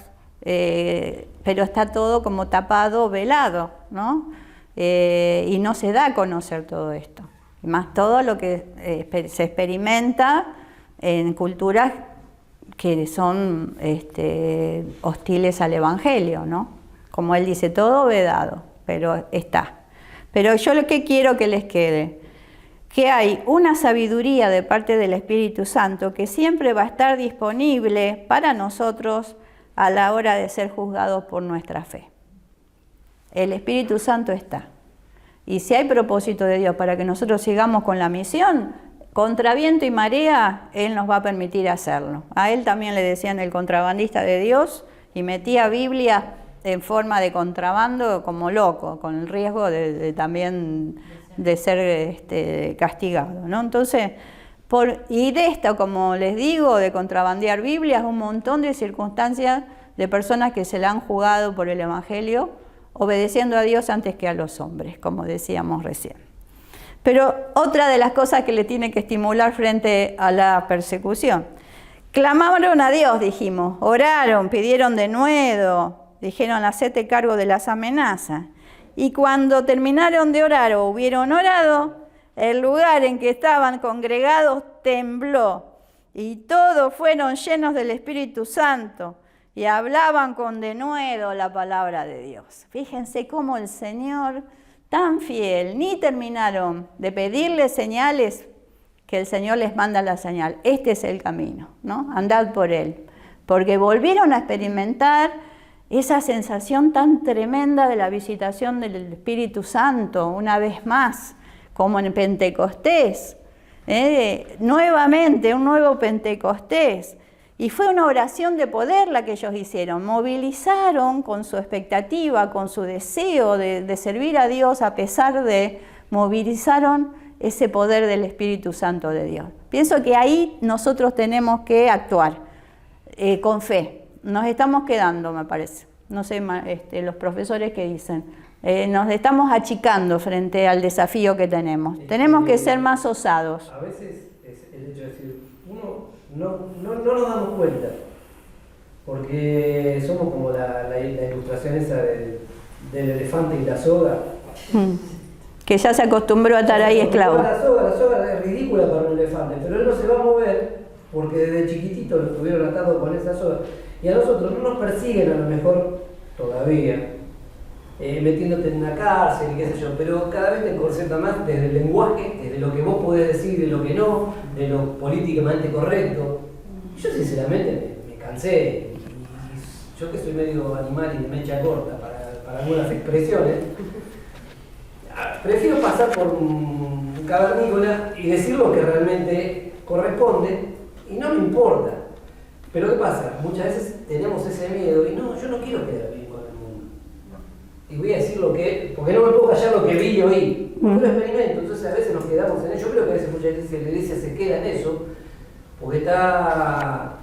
pero está todo como tapado, velado, ¿no? Y no se da a conocer todo esto. Y más todo lo que se experimenta en culturas que son hostiles al Evangelio, ¿no? Como él dice, todo vedado, pero está. Pero yo lo que quiero que les quede, que hay una sabiduría de parte del Espíritu Santo que siempre va a estar disponible para nosotros a la hora de ser juzgados por nuestra fe. El Espíritu Santo está. Y si hay propósito de Dios para que nosotros sigamos con la misión, contra viento y marea, Él nos va a permitir hacerlo. A Él también le decían el contrabandista de Dios y metía Biblia en forma de contrabando como loco, con el riesgo también de ser castigado, ¿no? Entonces, y de esto, como les digo, de contrabandear Biblias, un montón de circunstancias de personas que se la han jugado por el Evangelio, obedeciendo a Dios antes que a los hombres, como decíamos recién. Pero otra de las cosas que le tiene que estimular frente a la persecución, Clamaron a Dios, dijimos, oraron, pidieron denuedo, dijeron, hacete cargo de las amenazas. Y cuando terminaron de orar o hubieron orado, el lugar en que estaban congregados tembló y todos fueron llenos del Espíritu Santo y hablaban con denuedo la palabra de Dios. Fíjense cómo el Señor, tan fiel, ni terminaron de pedirle señales, que el Señor les manda la señal. Este es el camino, ¿no? Andad por él. Porque volvieron a experimentar esa sensación tan tremenda de la visitación del Espíritu Santo, una vez más, como en Pentecostés. Nuevamente, un nuevo Pentecostés. Y fue una oración de poder la que ellos hicieron. Movilizaron con su expectativa, con su deseo de servir a Dios, a pesar de, movilizaron ese poder del Espíritu Santo de Dios. Pienso que ahí nosotros tenemos que actuar con fe. Nos estamos quedando, me parece. No sé, los profesores qué dicen. Nos estamos achicando frente al desafío que tenemos. Tenemos que ser más osados. A veces es el hecho de decir, uno no nos damos cuenta, porque somos como la ilustración esa del elefante y la soga. Que ya se acostumbró a estar ahí esclavo. La soga es ridícula para un elefante, pero él no se va a mover porque desde chiquitito lo estuvieron atado con esa soga. Y a nosotros no nos persiguen a lo mejor todavía, metiéndote en una cárcel y qué sé yo, pero cada vez te encorseta más desde el lenguaje, desde lo que vos podés decir, de lo que no, de lo políticamente correcto. Y yo sinceramente me cansé, y yo que soy medio animal y de mecha corta para algunas expresiones, prefiero pasar por un cavernícola y decir lo que realmente corresponde y no me importa. Pero ¿qué pasa? Muchas veces tenemos ese miedo y no, yo no quiero quedar bien con el mundo. Y voy a decir lo que, porque no me puedo callar lo que vi y oí. Porque lo experimento, entonces a veces nos quedamos en eso. Yo creo que a veces muchas veces la iglesia se queda en eso porque está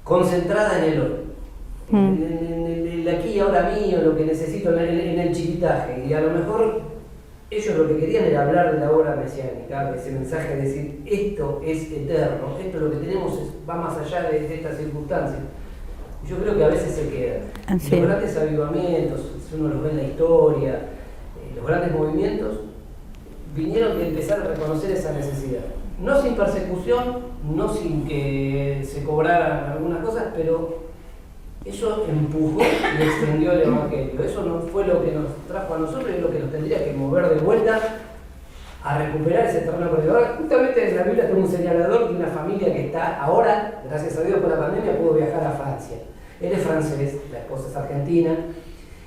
concentrada en el hoy. En el aquí y ahora mío, lo que necesito en el chiquitaje. Y a lo mejor ellos lo que querían era hablar de la obra mesiánica, de ese mensaje de decir, esto es eterno, esto lo que tenemos va más allá de estas circunstancias. Yo creo que a veces se queda. Sí. Los grandes avivamientos, si uno los ve en la historia, los grandes movimientos, vinieron de empezar a reconocer esa necesidad. No sin persecución, no sin que se cobraran algunas cosas, pero eso empujó y extendió el Evangelio. Eso no fue lo que nos trajo a nosotros, es lo que nos tendría que mover de vuelta a recuperar ese terreno perdido. Ahora, justamente en la Biblia tengo un señalador de una familia que está ahora, gracias a Dios por la pandemia, pudo viajar a Francia. Él es francés, la esposa es argentina,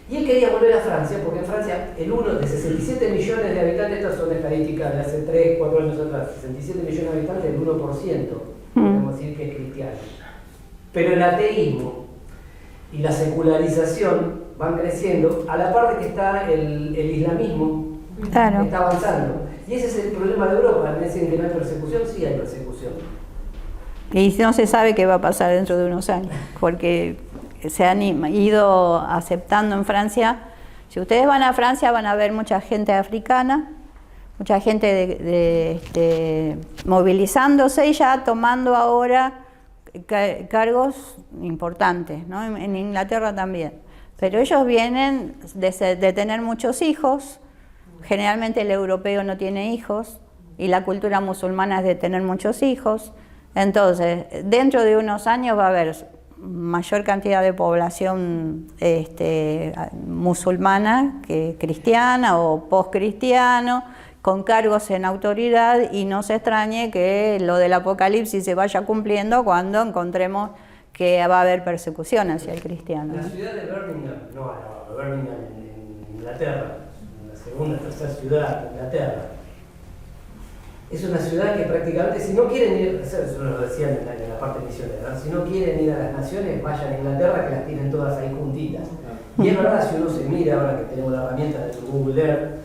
y él quería volver a Francia, porque en Francia el 1 de 67 millones de habitantes, estas son estadísticas de hace 3, 4 años atrás, 67 millones de habitantes, el 1%, podemos decir que es cristiano. Pero el ateísmo y la secularización van creciendo a la par de que está el islamismo, claro, que está avanzando. Y ese es el problema de Europa. Me dicen que no hay persecución, sí hay persecución. Y no se sabe qué va a pasar dentro de unos años, porque se han ido aceptando en Francia. Si ustedes van a Francia van a ver mucha gente africana, mucha gente movilizándose y ya tomando ahora cargos importantes, ¿no? En Inglaterra también. Pero ellos vienen de tener muchos hijos, generalmente el europeo no tiene hijos, y la cultura musulmana es de tener muchos hijos. Entonces, dentro de unos años va a haber mayor cantidad de población musulmana que cristiana o post-cristiano, con cargos en autoridad, y no se extrañe que lo del Apocalipsis se vaya cumpliendo cuando encontremos que va a haber persecución hacia el cristiano. La ciudad de Birmingham, Birmingham en Inglaterra, la segunda o tercera ciudad de Inglaterra, es una ciudad que prácticamente, si no quieren ir, eso lo decían en la parte misionera, si no quieren ir a las naciones, vayan a Inglaterra, que las tienen todas ahí juntitas. Y es verdad, si uno se mira, ahora que tenemos la herramienta de Google Earth,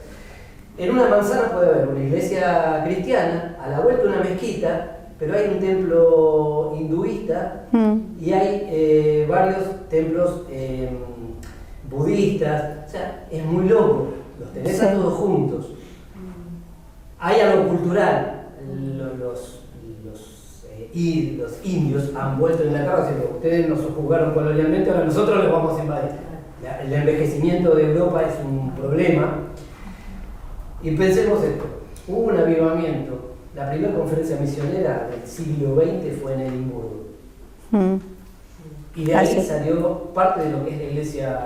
en una manzana puede haber una iglesia cristiana, a la vuelta una mezquita, pero hay un templo hinduista y hay varios templos budistas. O sea, es muy loco, los tenés a todos juntos. Hay algo cultural, los y los indios han vuelto en la guerra, diciendo, ustedes nos juzgaron colonialmente, ahora nosotros les vamos a invadir. El envejecimiento de Europa es un problema. Y pensemos esto, hubo un avivamiento. La primera conferencia misionera del siglo XX fue en Edimburgo. Y de ahí salió parte de lo que es la iglesia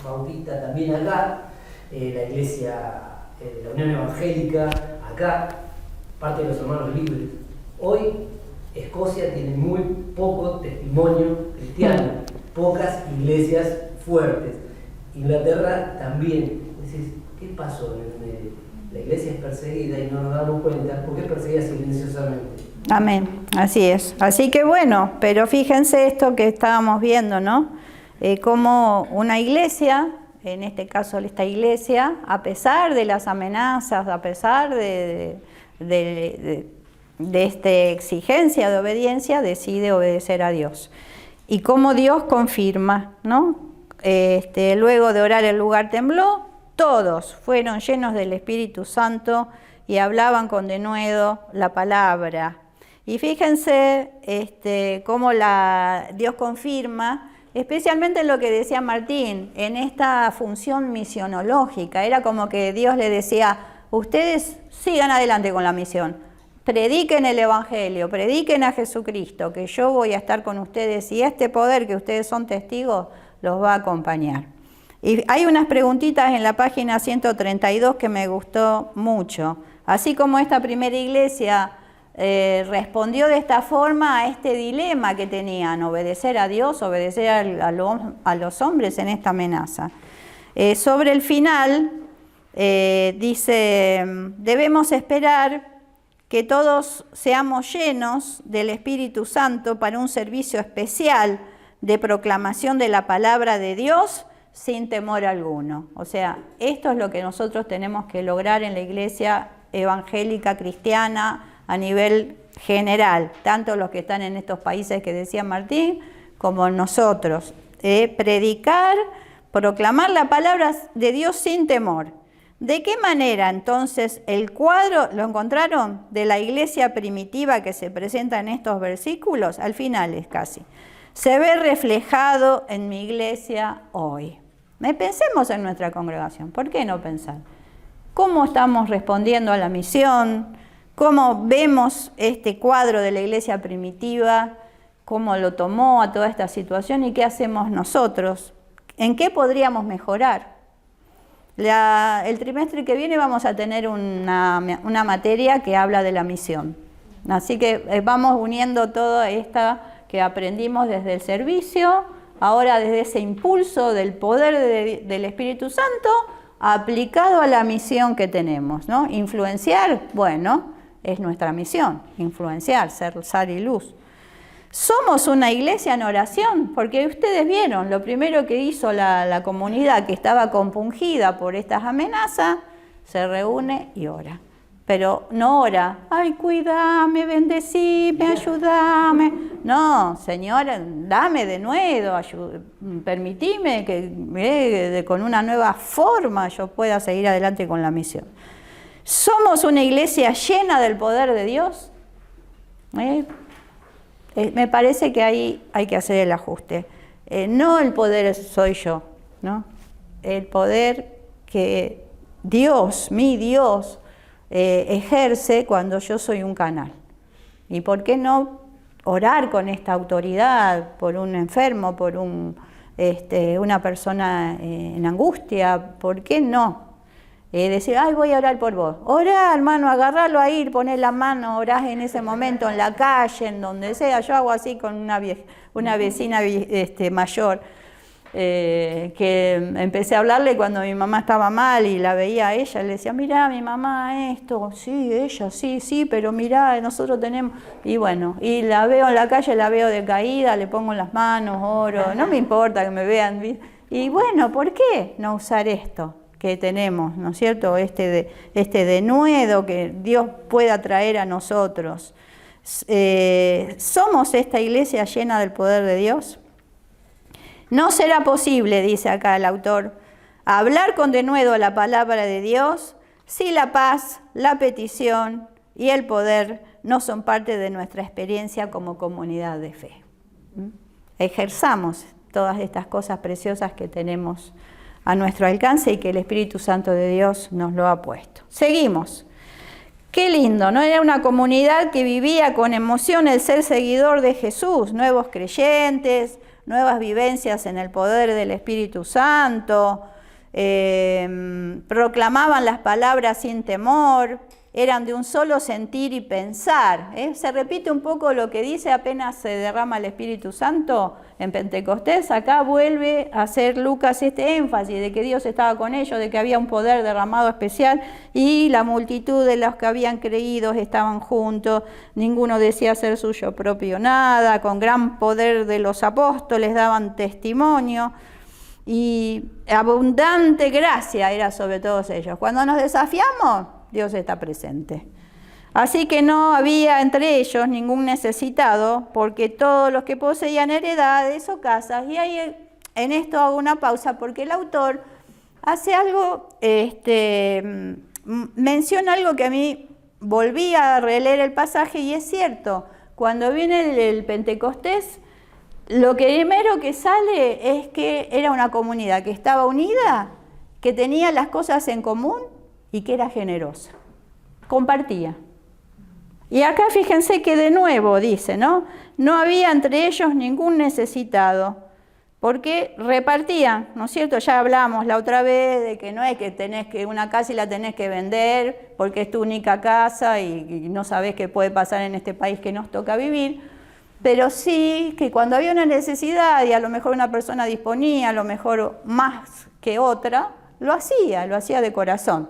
bautista también acá, la iglesia, la Unión Evangélica acá, parte de los hermanos libres. Hoy Escocia tiene muy poco testimonio cristiano, pocas iglesias fuertes. Inglaterra también. Decís, ¿qué pasó en el medio? La iglesia es perseguida y no nos damos cuenta porque es perseguida silenciosamente. Amén, así es. Así que bueno, pero fíjense esto que estábamos viendo, ¿no? Como una iglesia, en este caso esta iglesia, a pesar de las amenazas, a pesar de esta exigencia de obediencia, decide obedecer a Dios. Y cómo Dios confirma, ¿no? Luego de orar el lugar tembló, todos fueron llenos del Espíritu Santo y hablaban con denuedo la palabra. Y fíjense cómo Dios confirma, especialmente en lo que decía Martín, en esta función misionológica. Era como que Dios le decía, ustedes sigan adelante con la misión, prediquen el Evangelio, prediquen a Jesucristo, que yo voy a estar con ustedes y este poder que ustedes son testigos los va a acompañar. Y hay unas preguntitas en la página 132 que me gustó mucho. Así como esta primera iglesia respondió de esta forma a este dilema que tenían, obedecer a Dios, obedecer a los hombres en esta amenaza. Sobre el final, dice, debemos esperar que todos seamos llenos del Espíritu Santo para un servicio especial de proclamación de la palabra de Dios sin temor alguno. O sea, esto es lo que nosotros tenemos que lograr en la iglesia evangélica cristiana a nivel general, tanto los que están en estos países que decía Martín, como nosotros. Predicar, proclamar la palabra de Dios sin temor. ¿De qué manera entonces el cuadro, lo encontraron, de la iglesia primitiva que se presenta en estos versículos? Al final es casi. Se ve reflejado en mi iglesia hoy. Pensemos en nuestra congregación. ¿Por qué no pensar? ¿Cómo estamos respondiendo a la misión? ¿Cómo vemos este cuadro de la iglesia primitiva? ¿Cómo lo tomó a toda esta situación? ¿Y qué hacemos nosotros? ¿En qué podríamos mejorar? El trimestre que viene vamos a tener una materia que habla de la misión. Así que vamos uniendo toda esta que aprendimos desde el servicio, ahora desde ese impulso del poder del Espíritu Santo, aplicado a la misión que tenemos, ¿no? Influenciar, bueno, es nuestra misión, influenciar, ser sal y luz. Somos una iglesia en oración, porque ustedes vieron, lo primero que hizo la comunidad que estaba compungida por estas amenazas, se reúne y ora. Pero no ora, ay, cuídame, bendecime, ayúdame. No, Señor, dame de nuevo, permitime que con una nueva forma yo pueda seguir adelante con la misión. Somos una iglesia llena del poder de Dios. Me parece que ahí hay que hacer el ajuste. No el poder soy yo, ¿no? El poder que Dios, mi Dios, ejerce cuando yo soy un canal. ¿Y por qué no orar con esta autoridad por un enfermo, por una persona en angustia? ¿Por qué no? Decir, ay, voy a orar por vos. Orá, hermano, agarrarlo ahí, poner la mano, orás en ese momento en la calle, en donde sea. Yo hago así con una vecina mayor, que empecé a hablarle cuando mi mamá estaba mal y la veía a ella. Le decía, mirá, mi mamá esto, sí, ella, sí, pero mirá, nosotros tenemos... Y bueno, y la veo en la calle, la veo decaída, le pongo las manos, oro, no me importa que me vean. Y bueno, ¿por qué no usar esto que tenemos, ¿no es cierto? Este denuedo que Dios pueda traer a nosotros. ¿Somos esta iglesia llena del poder de Dios? No será posible, dice acá el autor, hablar con denuedo la palabra de Dios si la paz, la petición y el poder no son parte de nuestra experiencia como comunidad de fe. Ejerzamos todas estas cosas preciosas que tenemos a nuestro alcance y que el Espíritu Santo de Dios nos lo ha puesto. Seguimos. Qué lindo, ¿no? Era una comunidad que vivía con emoción el ser seguidor de Jesús, nuevos creyentes, nuevas vivencias en el poder del Espíritu Santo, proclamaban las palabras sin temor, eran de un solo sentir y pensar. Se repite un poco lo que dice apenas se derrama el Espíritu Santo en Pentecostés. Acá vuelve a hacer Lucas este énfasis de que Dios estaba con ellos, de que había un poder derramado especial y la multitud de los que habían creído estaban juntos. Ninguno decía ser suyo propio nada, con gran poder de los apóstoles daban testimonio. Y abundante gracia era sobre todos ellos. Cuando nos desafiamos, Dios está presente. Así que no había entre ellos ningún necesitado, porque todos los que poseían heredades o casas, y ahí en esto hago una pausa, porque el autor hace algo, menciona algo que a mí volví a releer el pasaje, y es cierto, cuando viene el Pentecostés, lo que primero que sale es que era una comunidad que estaba unida, que tenía las cosas en común y que era generosa. Compartía. Y acá fíjense que de nuevo dice, ¿no? No había entre ellos ningún necesitado, porque repartían, ¿no es cierto? Ya hablamos la otra vez de que no es que tenés que una casa y la tenés que vender porque es tu única casa y no sabés qué puede pasar en este país que nos toca vivir. Pero sí que cuando había una necesidad y a lo mejor una persona disponía, a lo mejor más que otra, lo hacía de corazón.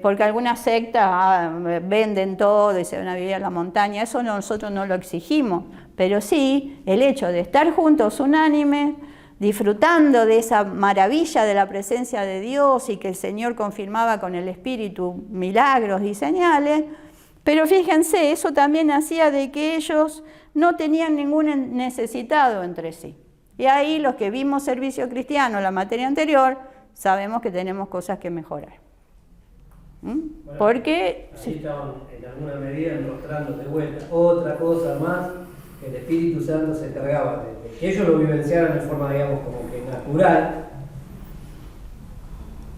Porque algunas sectas venden todo y se van a vivir a la montaña, eso nosotros no lo exigimos, pero sí el hecho de estar juntos unánimes, disfrutando de esa maravilla de la presencia de Dios y que el Señor confirmaba con el Espíritu milagros y señales. Pero fíjense, eso también hacía de que ellos no tenían ningún necesitado entre sí. Y ahí los que vimos servicio cristiano en la materia anterior, sabemos que tenemos cosas que mejorar. Bueno, porque ahí estaban en alguna medida mostrando de vuelta otra cosa más que el Espíritu Santo se encargaba de que ellos lo vivenciaran de forma, digamos, como que natural,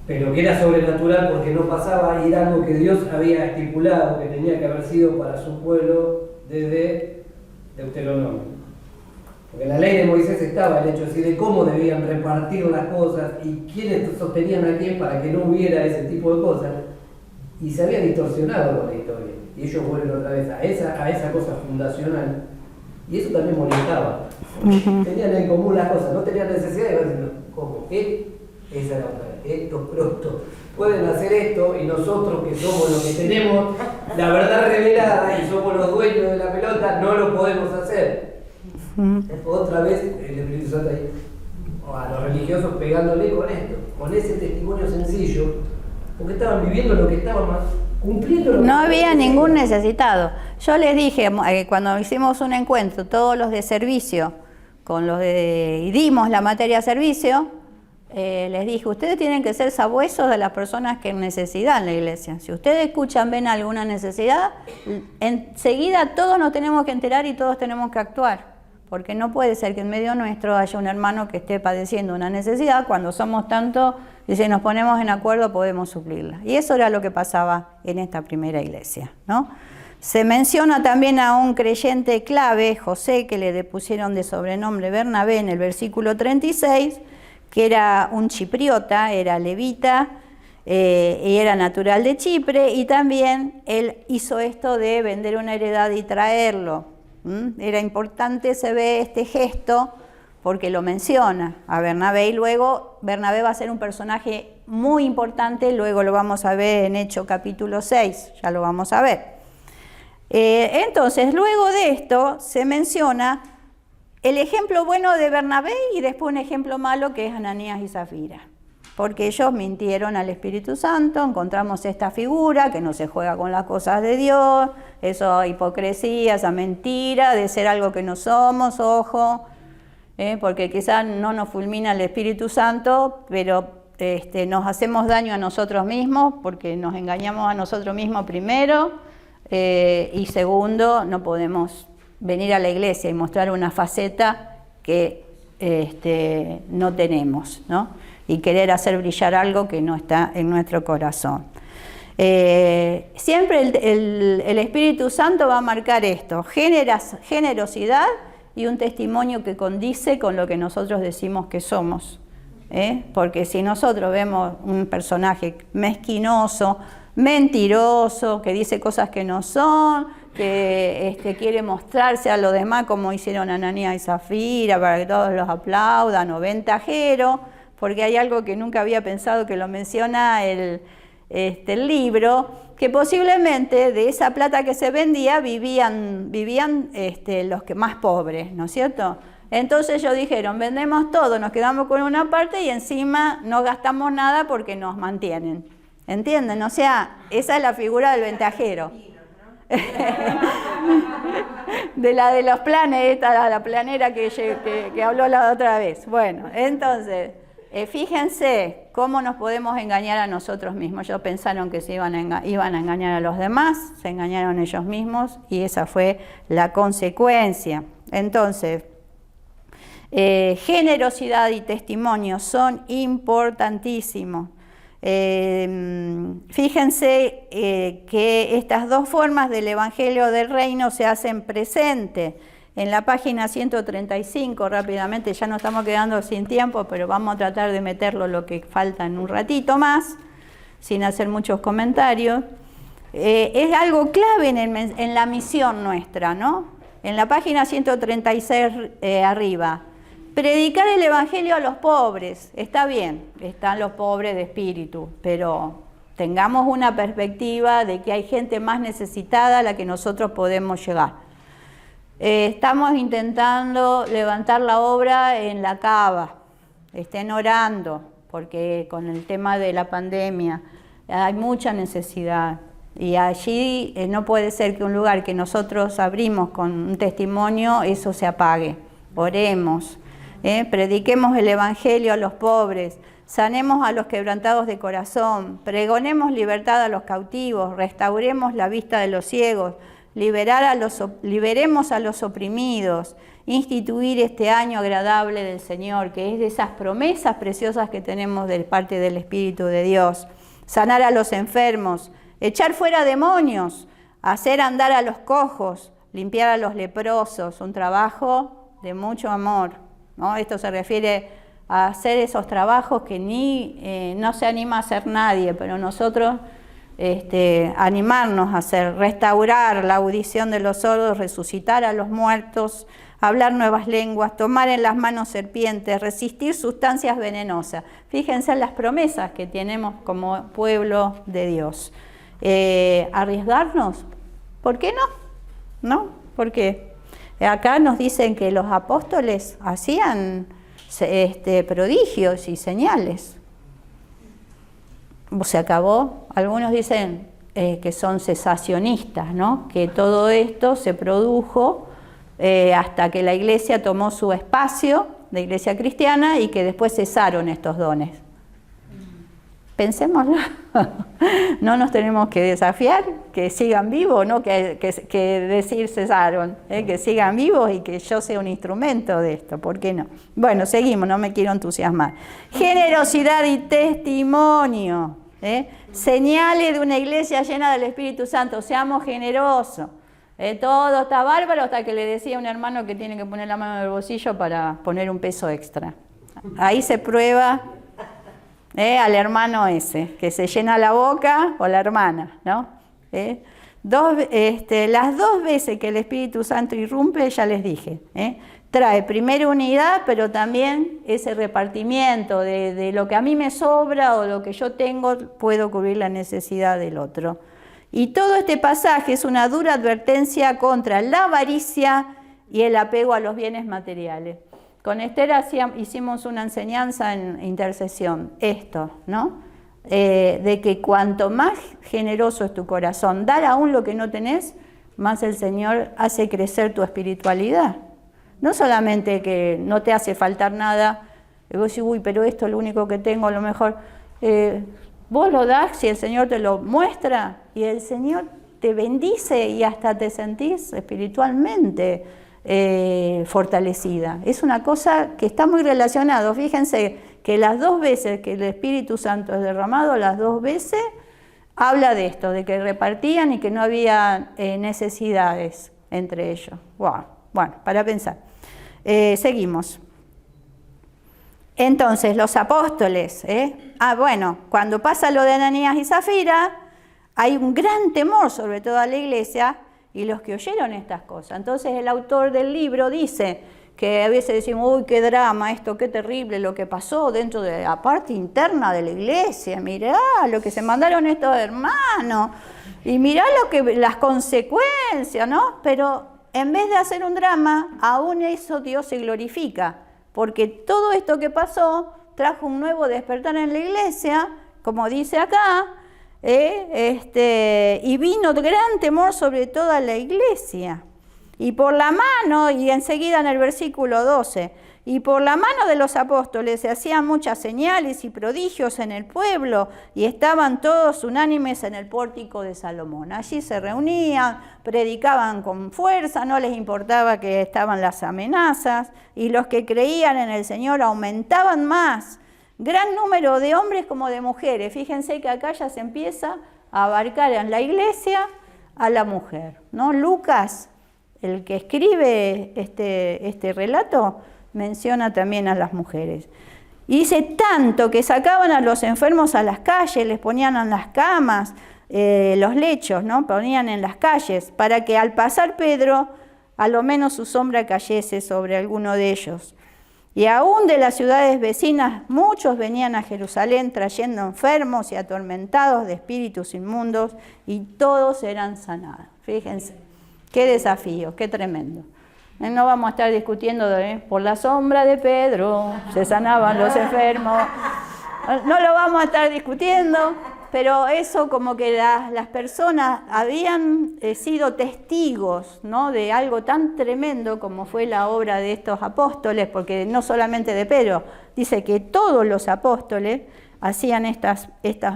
pero que era sobrenatural porque no pasaba y era algo que Dios había estipulado que tenía que haber sido para su pueblo desde Deuteronomio. Porque en la ley de Moisés estaba el hecho así de cómo debían repartir las cosas y quiénes sostenían a quién para que no hubiera ese tipo de cosas. Y se había distorsionado con la historia. Y ellos vuelven otra vez a esa cosa fundacional. Y eso también molestaba. Tenían en común las cosas, no tenían necesidad de ver cómo. Esa era otra vez. Estos pronto pueden hacer esto y nosotros que somos los que tenemos la verdad revelada y somos los dueños de la pelota, no lo podemos hacer. Otra vez el Espíritu Santo ahí, a los religiosos pegándole con esto, con ese testimonio sencillo, porque estaban viviendo lo que estaban cumpliendo. Lo que no había ningún necesitado. Yo les dije, cuando hicimos un encuentro, todos los de servicio, y dimos la materia servicio, les dije, ustedes tienen que ser sabuesos de las personas que necesitan la iglesia. Si ustedes escuchan, ven alguna necesidad, enseguida todos nos tenemos que enterar y todos tenemos que actuar. Porque no puede ser que en medio nuestro haya un hermano que esté padeciendo una necesidad, cuando somos tantos y si nos ponemos en acuerdo podemos suplirla. Y eso era lo que pasaba en esta primera iglesia, ¿no? Se menciona también a un creyente clave, José, que le pusieron de sobrenombre Bernabé en el versículo 36, que era un chipriota, era levita y era natural de Chipre, y también él hizo esto de vender una heredad y traerlo. Era importante, se ve este gesto, porque lo menciona a Bernabé, y luego Bernabé va a ser un personaje muy importante, luego lo vamos a ver en Hechos capítulo 6, ya lo vamos a ver. Entonces, luego de esto se menciona el ejemplo bueno de Bernabé y después un ejemplo malo que es Ananías y Zafira. Porque ellos mintieron al Espíritu Santo, encontramos esta figura que no se juega con las cosas de Dios, esa hipocresía, esa mentira de ser algo que no somos, ojo, porque quizás no nos fulmina el Espíritu Santo, pero nos hacemos daño a nosotros mismos porque nos engañamos a nosotros mismos primero, y segundo, no podemos venir a la iglesia y mostrar una faceta que no tenemos, ¿no? Y querer hacer brillar algo que no está en nuestro corazón. Siempre el Espíritu Santo va a marcar esto, generosidad y un testimonio que condice con lo que nosotros decimos que somos. Porque si nosotros vemos un personaje mezquinoso, mentiroso, que dice cosas que no son, que quiere mostrarse a los demás como hicieron Ananías y Zafira para que todos los aplaudan, o ventajero, porque hay algo que nunca había pensado que lo menciona el libro, que posiblemente de esa plata que se vendía vivían los que más pobres, ¿no es cierto? Entonces ellos dijeron, vendemos todo, nos quedamos con una parte y encima no gastamos nada porque nos mantienen. ¿Entienden? O sea, esa es la figura del ventajero. de los planes, esta la planera que habló la otra vez. Bueno, entonces, fíjense cómo nos podemos engañar a nosotros mismos. Ellos pensaron que se iban a engañar a los demás, se engañaron ellos mismos y esa fue la consecuencia. Entonces, generosidad y testimonio son importantísimos. Fíjense que estas dos formas del Evangelio del Reino se hacen presentes. En la página 135, rápidamente, ya nos estamos quedando sin tiempo, pero vamos a tratar de meterlo lo que falta en un ratito más, sin hacer muchos comentarios. Es algo clave en la misión nuestra, ¿no? En la página 136 arriba. Predicar el Evangelio a los pobres, está bien, están los pobres de espíritu, pero tengamos una perspectiva de que hay gente más necesitada a la que nosotros podemos llegar. Estamos intentando levantar la obra en la Cava, estén orando, porque con el tema de la pandemia hay mucha necesidad. Y allí no puede ser que un lugar que nosotros abrimos con un testimonio, eso se apague. Oremos. Prediquemos el Evangelio a los pobres, sanemos a los quebrantados de corazón, pregonemos libertad a los cautivos, restauremos la vista de los ciegos, liberemos a los oprimidos, instituir este año agradable del Señor, que es de esas promesas preciosas que tenemos de parte del Espíritu de Dios, sanar a los enfermos, echar fuera demonios, hacer andar a los cojos, limpiar a los leprosos, un trabajo de mucho amor. ¿No? Esto se refiere a hacer esos trabajos que no se anima a hacer nadie, pero nosotros animarnos a hacer, restaurar la audición de los sordos, resucitar a los muertos, hablar nuevas lenguas, tomar en las manos serpientes, resistir sustancias venenosas. Fíjense en las promesas que tenemos como pueblo de Dios. ¿Arriesgarnos? ¿Por qué no? ¿No? ¿Por qué? Acá nos dicen que los apóstoles hacían prodigios y señales. Se acabó. Algunos dicen que son cesacionistas, ¿no? Que todo esto se produjo hasta que la iglesia tomó su espacio de iglesia cristiana y que después cesaron estos dones. Pensémoslo. No nos tenemos que desafiar, que sigan vivos, no que decir cesaron, que sigan vivos y que yo sea un instrumento de esto, ¿por qué no? Bueno, seguimos, no me quiero entusiasmar. Generosidad y testimonio, señales de una iglesia llena del Espíritu Santo, seamos generosos. Todo está bárbaro hasta que le decía a un hermano que tiene que poner la mano en el bolsillo para poner un peso extra. Ahí se prueba al hermano ese, que se llena la boca, o la hermana, ¿no? Las dos veces que el Espíritu Santo irrumpe, ya les dije, trae primero unidad, pero también ese repartimiento de lo que a mí me sobra o lo que yo tengo, puedo cubrir la necesidad del otro. Y todo este pasaje es una dura advertencia contra la avaricia y el apego a los bienes materiales. Con Esther hicimos una enseñanza en intercesión, esto, ¿no? De que cuanto más generoso es tu corazón, dar aún lo que no tenés, más el Señor hace crecer tu espiritualidad. No solamente que no te hace faltar nada Y vos decís, uy, pero esto es lo único que tengo, a lo mejor. Vos lo das si el Señor te lo muestra y el Señor te bendice y hasta te sentís espiritualmente fortalecida. Es una cosa que está muy relacionado. Fíjense que las 2 veces que el Espíritu Santo es derramado, las 2 veces habla de esto, de que repartían y que no había necesidades entre ellos. Wow. Bueno, para pensar. Seguimos. Entonces, los apóstoles, bueno, cuando pasa lo de Ananías y Zafira, hay un gran temor sobre toda la iglesia y los que oyeron estas cosas. Entonces, el autor del libro dice que a veces decimos, uy, qué drama esto, qué terrible lo que pasó dentro de la parte interna de la iglesia. Mirá lo que se mandaron estos hermanos y mirá las consecuencias, ¿no? Pero en vez de hacer un drama, aún eso Dios se glorifica. Porque todo esto que pasó trajo un nuevo despertar en la iglesia, como dice acá, y vino gran temor sobre toda la iglesia. Y por la mano, y enseguida en el versículo 12, y por la mano de los apóstoles se hacían muchas señales y prodigios en el pueblo, y estaban todos unánimes en el pórtico de Salomón. Allí se reunían, predicaban con fuerza, no les importaba que estaban las amenazas, y los que creían en el Señor aumentaban más. Gran número de hombres como de mujeres. Fíjense que acá ya se empieza a abarcar en la iglesia a la mujer, ¿no? Lucas, el que escribe este relato, menciona también a las mujeres. Y dice tanto que sacaban a los enfermos a las calles, les ponían en las camas, los lechos, ¿no? Ponían en las calles, para que al pasar Pedro, a lo menos su sombra cayese sobre alguno de ellos. Y aún de las ciudades vecinas, muchos venían a Jerusalén trayendo enfermos y atormentados de espíritus inmundos, y todos eran sanados. Fíjense, qué desafío, qué tremendo. No vamos a estar discutiendo por la sombra de Pedro se sanaban los enfermos. No lo vamos a estar discutiendo, pero eso como que las personas habían sido testigos, ¿no? De algo tan tremendo como fue la obra de estos apóstoles, porque no solamente de Pedro, dice que todos los apóstoles hacían estas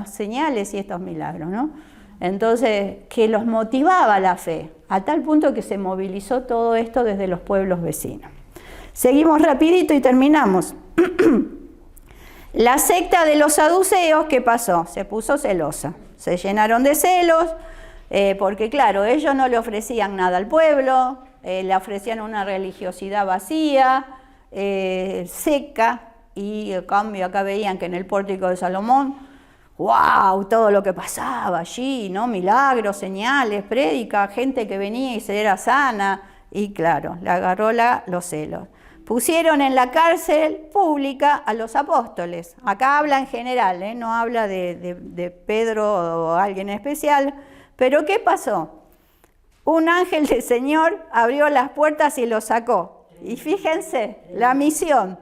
señales y estos milagros, ¿no? Entonces, que los motivaba la fe, a tal punto que se movilizó todo esto desde los pueblos vecinos. Seguimos rapidito y terminamos. La secta de los saduceos, ¿qué pasó? Se puso celosa, se llenaron de celos, porque claro, ellos no le ofrecían nada al pueblo, le ofrecían una religiosidad vacía, seca, y en cambio acá veían que en el pórtico de Salomón, ¡wow!, todo lo que pasaba allí, ¿no? Milagros, señales, prédica, gente que venía y se era sana, y claro, le agarró los celos. Pusieron en la cárcel pública a los apóstoles. Acá habla en general, no habla de Pedro o alguien especial. Pero ¿qué pasó? Un ángel del Señor abrió las puertas y los sacó. Y fíjense, la misión.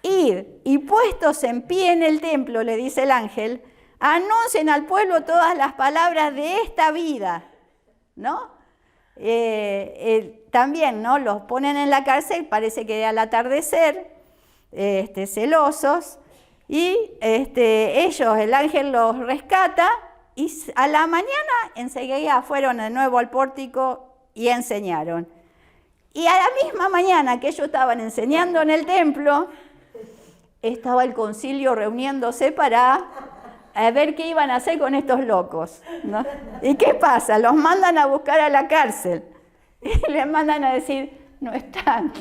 Ir y puestos en pie en el templo, le dice el ángel, anuncien al pueblo todas las palabras de esta vida, ¿no? También, ¿no? Los ponen en la cárcel, parece que al atardecer, celosos, y ellos, el ángel los rescata, y a la mañana enseguida fueron de nuevo al pórtico y enseñaron. Y a la misma mañana que ellos estaban enseñando en el templo, estaba el concilio reuniéndose para ver qué iban a hacer con estos locos, ¿no? ¿Y qué pasa? Los mandan a buscar a la cárcel y les mandan a decir, no están.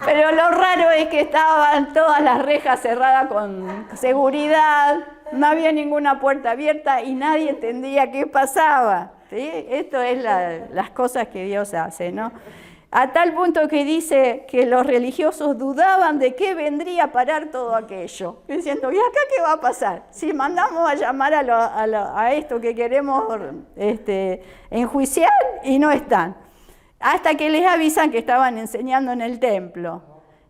Pero lo raro es que estaban todas las rejas cerradas con seguridad, no había ninguna puerta abierta y nadie entendía qué pasaba, ¿sí? Esto es las cosas que Dios hace, ¿no? A tal punto que dice que los religiosos dudaban de qué vendría a parar todo aquello. Diciendo, ¿y acá qué va a pasar? Si mandamos a llamar a esto que queremos enjuiciar y no están. Hasta que les avisan que estaban enseñando en el templo.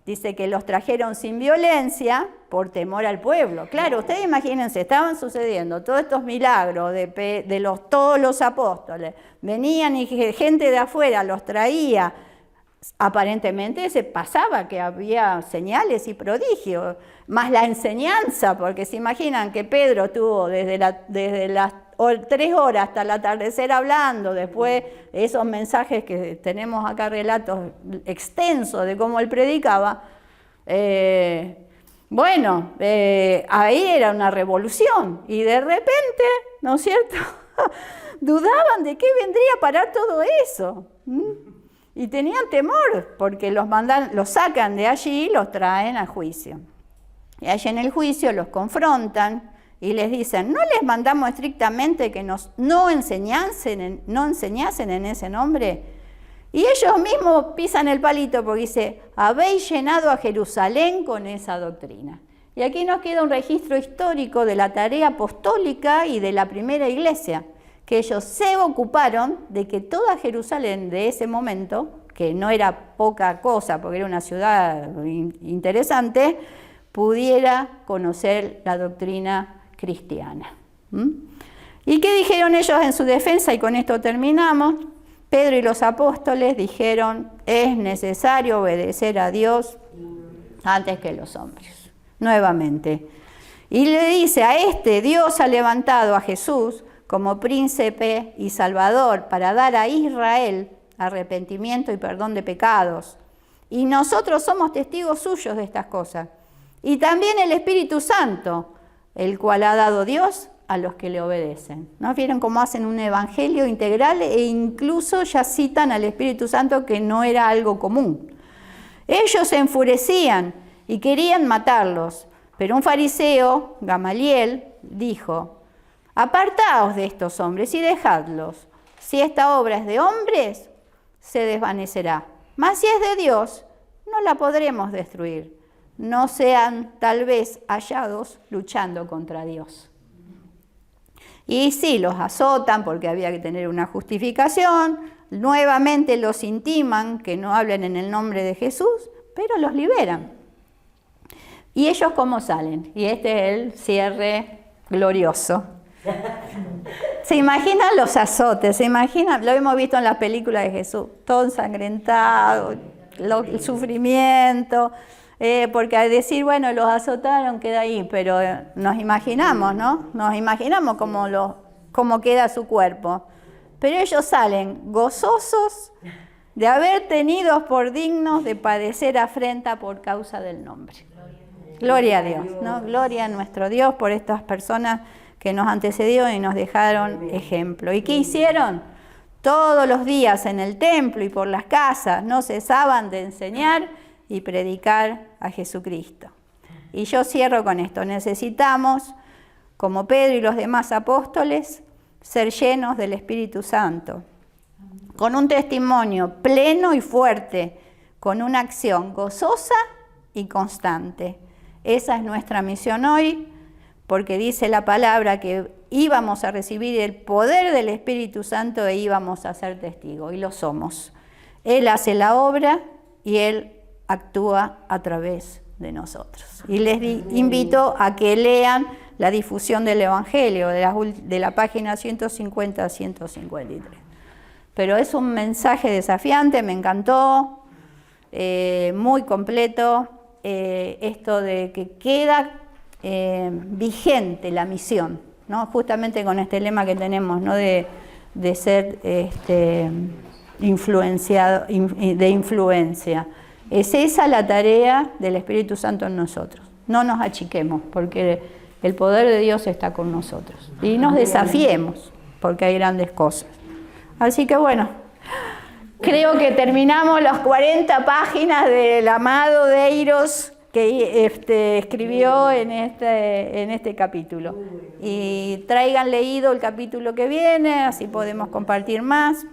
Dice que los trajeron sin violencia por temor al pueblo. Claro, ustedes imagínense, estaban sucediendo todos estos milagros de todos los apóstoles. Venían y gente de afuera los traía aparentemente se pasaba que había señales y prodigios, más la enseñanza, porque se imaginan que Pedro estuvo desde las 3 horas hasta el atardecer hablando, después esos mensajes que tenemos acá, relatos extensos de cómo él predicaba. Ahí era una revolución y de repente, ¿no es cierto? Dudaban de qué vendría a parar todo eso. Y tenían temor porque los sacan de allí y los traen a juicio. Y allí en el juicio los confrontan y les dicen, ¿no les mandamos estrictamente que no enseñasen en ese nombre? Y ellos mismos pisan el palito porque dice, habéis llenado a Jerusalén con esa doctrina. Y aquí nos queda un registro histórico de la tarea apostólica y de la primera iglesia, que ellos se ocuparon de que toda Jerusalén de ese momento, que no era poca cosa porque era una ciudad interesante, pudiera conocer la doctrina cristiana. ¿Y qué dijeron ellos en su defensa? Y con esto terminamos. Pedro y los apóstoles dijeron, es necesario obedecer a Dios antes que los hombres. Nuevamente. Y le dice, a Dios ha levantado a Jesús como príncipe y salvador para dar a Israel arrepentimiento y perdón de pecados. Y nosotros somos testigos suyos de estas cosas. Y también el Espíritu Santo, el cual ha dado Dios a los que le obedecen. ¿No vieron cómo hacen un evangelio integral e incluso ya citan al Espíritu Santo, que no era algo común? Ellos se enfurecían y querían matarlos, pero un fariseo, Gamaliel, dijo, apartaos de estos hombres y dejadlos. Si esta obra es de hombres, se desvanecerá. Mas si es de Dios, no la podremos destruir. No sean tal vez hallados luchando contra Dios. Y sí, los azotan porque había que tener una justificación. Nuevamente los intiman que no hablen en el nombre de Jesús, pero los liberan. ¿Y ellos cómo salen? Y este es el cierre glorioso. ¿Se imaginan los azotes? ¿Se imaginan? Lo hemos visto en las películas de Jesús, todo ensangrentado, el sufrimiento, porque al decir, bueno, los azotaron, queda ahí, pero nos imaginamos, ¿no? Nos imaginamos cómo queda su cuerpo. Pero ellos salen gozosos de haber tenido por dignos de padecer afrenta por causa del nombre. Gloria a Dios, ¿no? Gloria a nuestro Dios por estas personas que nos antecedieron y nos dejaron ejemplo. ¿Y qué hicieron? Todos los días en el templo y por las casas no cesaban de enseñar y predicar a Jesucristo. Y yo cierro con esto. Necesitamos, como Pedro y los demás apóstoles, ser llenos del Espíritu Santo, con un testimonio pleno y fuerte, con una acción gozosa y constante. Esa es nuestra misión hoy, porque dice la palabra que íbamos a recibir el poder del Espíritu Santo e íbamos a ser testigos, y lo somos. Él hace la obra y Él actúa a través de nosotros. Y les invito a que lean la difusión del Evangelio de la página 150 a 153. Pero es un mensaje desafiante, me encantó, muy completo, esto de que queda vigente la misión, ¿no? Justamente con este lema que tenemos, ¿no? de ser influenciado, de influencia. Es esa la tarea del Espíritu Santo en nosotros. No nos achiquemos, porque el poder de Dios está con nosotros. Y nos desafiemos, porque hay grandes cosas. Así que bueno, creo que terminamos las 40 páginas del amado Deiros que escribió en este capítulo. Y traigan leído el capítulo que viene, así podemos compartir más.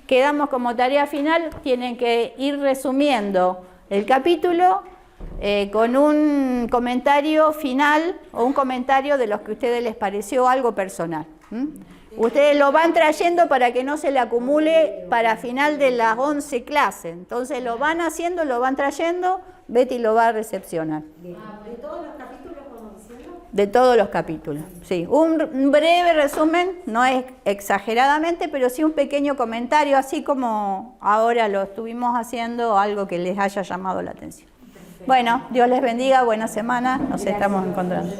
Quedamos como tarea final, tienen que ir resumiendo el capítulo con un comentario final o un comentario de los que a ustedes les pareció algo personal. Ustedes lo van trayendo para que no se le acumule para final de las 11 clases. Entonces lo van haciendo, lo van trayendo, Betty lo va a recepcionar. ¿De todos los capítulos? De todos los capítulos, sí. Un breve resumen, no es exageradamente, pero sí un pequeño comentario, así como ahora lo estuvimos haciendo, algo que les haya llamado la atención. Bueno, Dios les bendiga, buena semana, nos estamos encontrando.